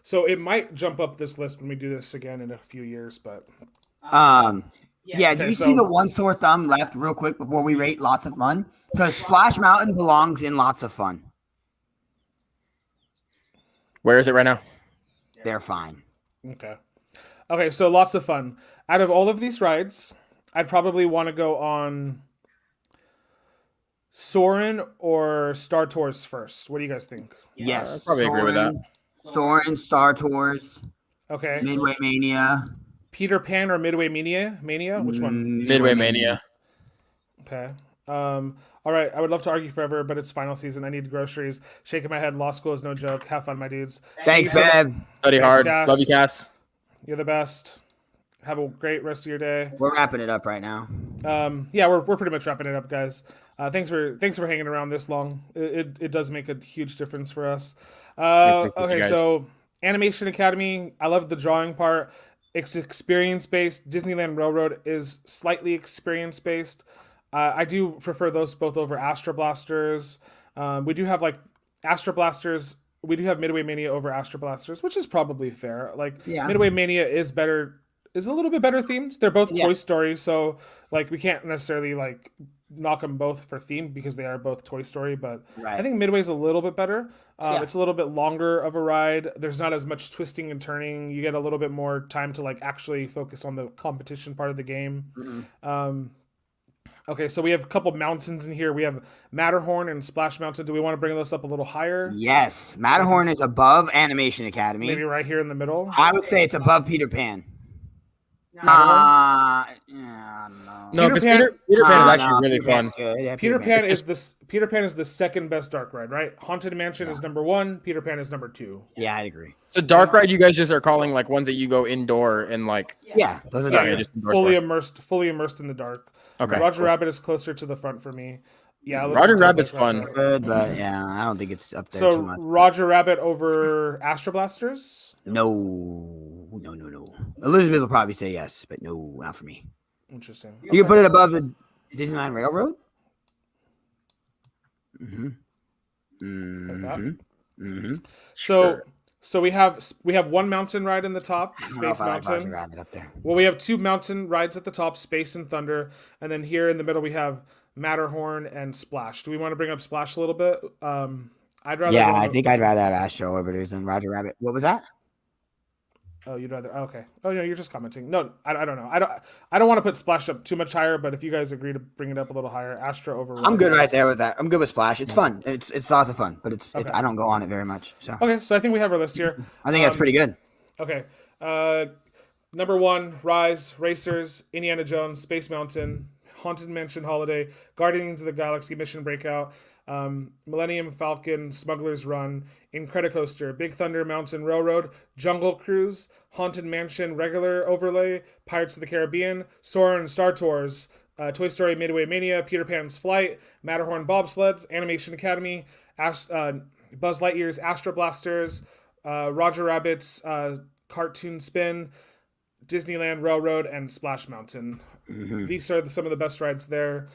So it might jump up this list when we do this again in a few years, but. Yeah, do you see the one sore thumb left real quick before we rate lots of fun? Because Splash Mountain belongs in lots of fun. Where is it right now? They're fine. Okay, so lots of fun. Out of all of these rides, I'd probably want to go on Soarin' or Star Tours first. What do you guys think? Yes. I probably agree with that. Soarin', Star Tours, Okay. Midway Mania. Peter Pan or Midway Mania? Which one? Midway Mania. Okay. All right. I would love to argue forever, but it's final season. I need groceries. Shaking my head. Law school is no joke. Have fun, my dudes. Thanks, Bev. Study hard. Cass. Love you, Cass. You're the best. Have a great rest of your day. We're wrapping it up right now. Yeah, we're pretty much wrapping it up, guys. Thanks for hanging around this long. It does make a huge difference for us. Okay, so Animation Academy. I love the drawing part. It's experience-based. Disneyland Railroad is slightly experience-based. I do prefer those both over Astro Blasters. We do have Astro Blasters. We do have Midway Mania over Astro Blasters, which is probably fair. Midway Mania is a little bit better themed. They're both Toy Story, so we can't necessarily knock them both for theme because they are both Toy Story, but I think Midway's a little bit better. It's a little bit longer of a ride. There's not as much twisting and turning. You get a little bit more time to actually focus on the competition part of the game. Okay, so we have a couple mountains in here. We have Matterhorn and Splash Mountain. Do we want to bring those up a little higher? Yes. Matterhorn is above Animation Academy. Maybe right here in the middle? I would say it's above Peter Pan. No, because Peter Pan is actually really fun. Yeah, Peter Pan is the second best dark ride, right? Haunted Mansion is number 1. Peter Pan is number 2. Yeah, I'd agree. So dark ride, you guys just are calling ones that you go indoor and Yeah, those are dark. just fully immersed in the dark. Okay. Roger Rabbit is closer to the front for me. Yeah, Roger Rabbit's fun. Good, but yeah, I don't think it's up there too So much. Roger Rabbit over Astro Blasters? No. Elizabeth will probably say yes, but no, not for me. Interesting. You can put it above the Disneyland Railroad? Like that? Mm-hmm. So we have one mountain ride in the top, I don't know Space if I like Roger Mountain. Rabbit up there. Well, we have two mountain rides at the top, Space and Thunder, and then here in the middle we have Matterhorn and Splash. Do we want to bring up Splash a little bit? I'd rather. Yeah, go I to- think I'd rather have Astro Orbiters than Roger Rabbit. What was that? Oh, you'd rather. Okay. Oh no, you're just commenting. No, I don't know. I don't want to put Splash up too much higher, but if you guys agree to bring it up a little higher, Astro over. I'm good right there with that. I'm good with Splash. It's fun. It's lots of fun, but Okay. I don't go on it very much. So Okay, so I think we have our list here. I think that's pretty good. Okay. Number 1, Rise, Racers, Indiana Jones, Space Mountain, Haunted Mansion Holiday, Guardians of the Galaxy Mission Breakout, Millennium Falcon, Smuggler's Run, Incredicoaster, Big Thunder Mountain Railroad, Jungle Cruise, Haunted Mansion Regular Overlay, Pirates of the Caribbean, Soarin' Star Tours, Toy Story Midway Mania, Peter Pan's Flight, Matterhorn Bobsleds, Animation Academy, Buzz Lightyear's Astro Blasters, Roger Rabbit's Cartoon Spin, Disneyland Railroad, and Splash Mountain. These are some of the best rides there.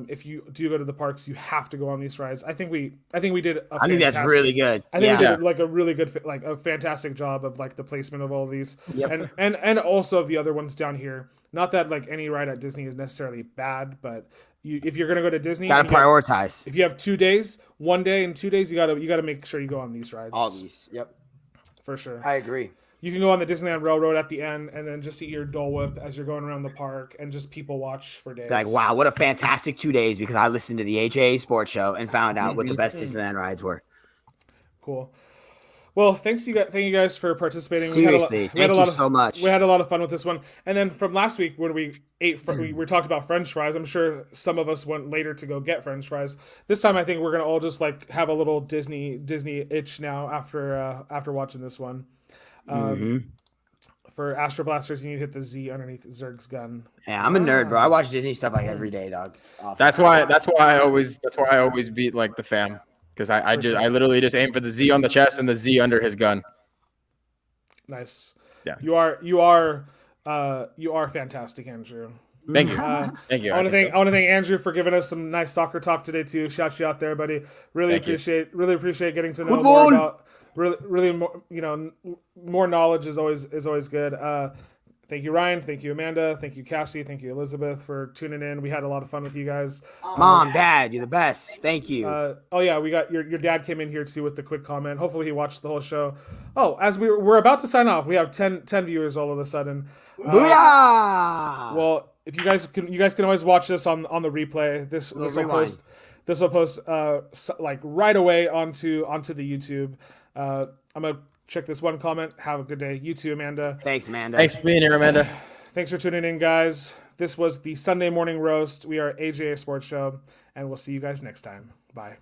If you do go to the parks, you have to go on these rides. I think we did. I think that's really good. I think we did like a really good, like a fantastic job of like the placement of all of these, and also of the other ones down here. Not that like any ride at Disney is necessarily bad, but if you're gonna go to Disney, Gotta prioritize. If you have 2 days, 1 day and 2 days, you gotta make sure you go on these rides. All these. Yep. For sure. I agree. You can go on the Disneyland Railroad at the end and then just eat your Dole Whip as you're going around the park and just people watch for days. Like, wow, what a fantastic 2 days because I listened to the AJA Sports Show and found out what the best Disneyland rides were. Cool. Well, thank you guys for participating. Seriously, thank you so much. We had a lot of fun with this one. And then from last week when we we talked about French fries. I'm sure some of us went later to go get French fries. This time I think we're gonna all just like have a little Disney itch now after watching this one. For Astro Blasters, you need to hit the Z underneath Zerg's gun. Yeah, I'm a nerd, bro. I watch Disney stuff like every day, dog. That's why I always beat like the fam because I literally just aim for the Z on the chest and the Z under his gun. Nice. Yeah. You are fantastic, Andrew. Thank you. Thank you. I want to thank Andrew for giving us some nice soccer talk today too. Shout you out there, buddy. Really appreciate getting to know more about really more, more knowledge is always good. Thank you, Ryan. Thank you, Amanda. Thank you, Cassie. Thank you, Elizabeth, for tuning in. We had a lot of fun with you guys. Mom, Dad, you're the best. Thank you. We got your dad came in here too with the quick comment. Hopefully he watched the whole show. Oh, as we're about to sign off, we have 10 viewers all of a sudden. Booyah! Well, if you guys can always watch this on the replay. This will post like right away onto the YouTube. I'm gonna check this one comment. Have a good day. You too, Amanda. Thanks, Amanda. Thanks for being here, Amanda. Thanks for tuning in, guys. This was the Sunday Morning Roast. We are AJA Sports Show, and we'll see you guys next time. Bye.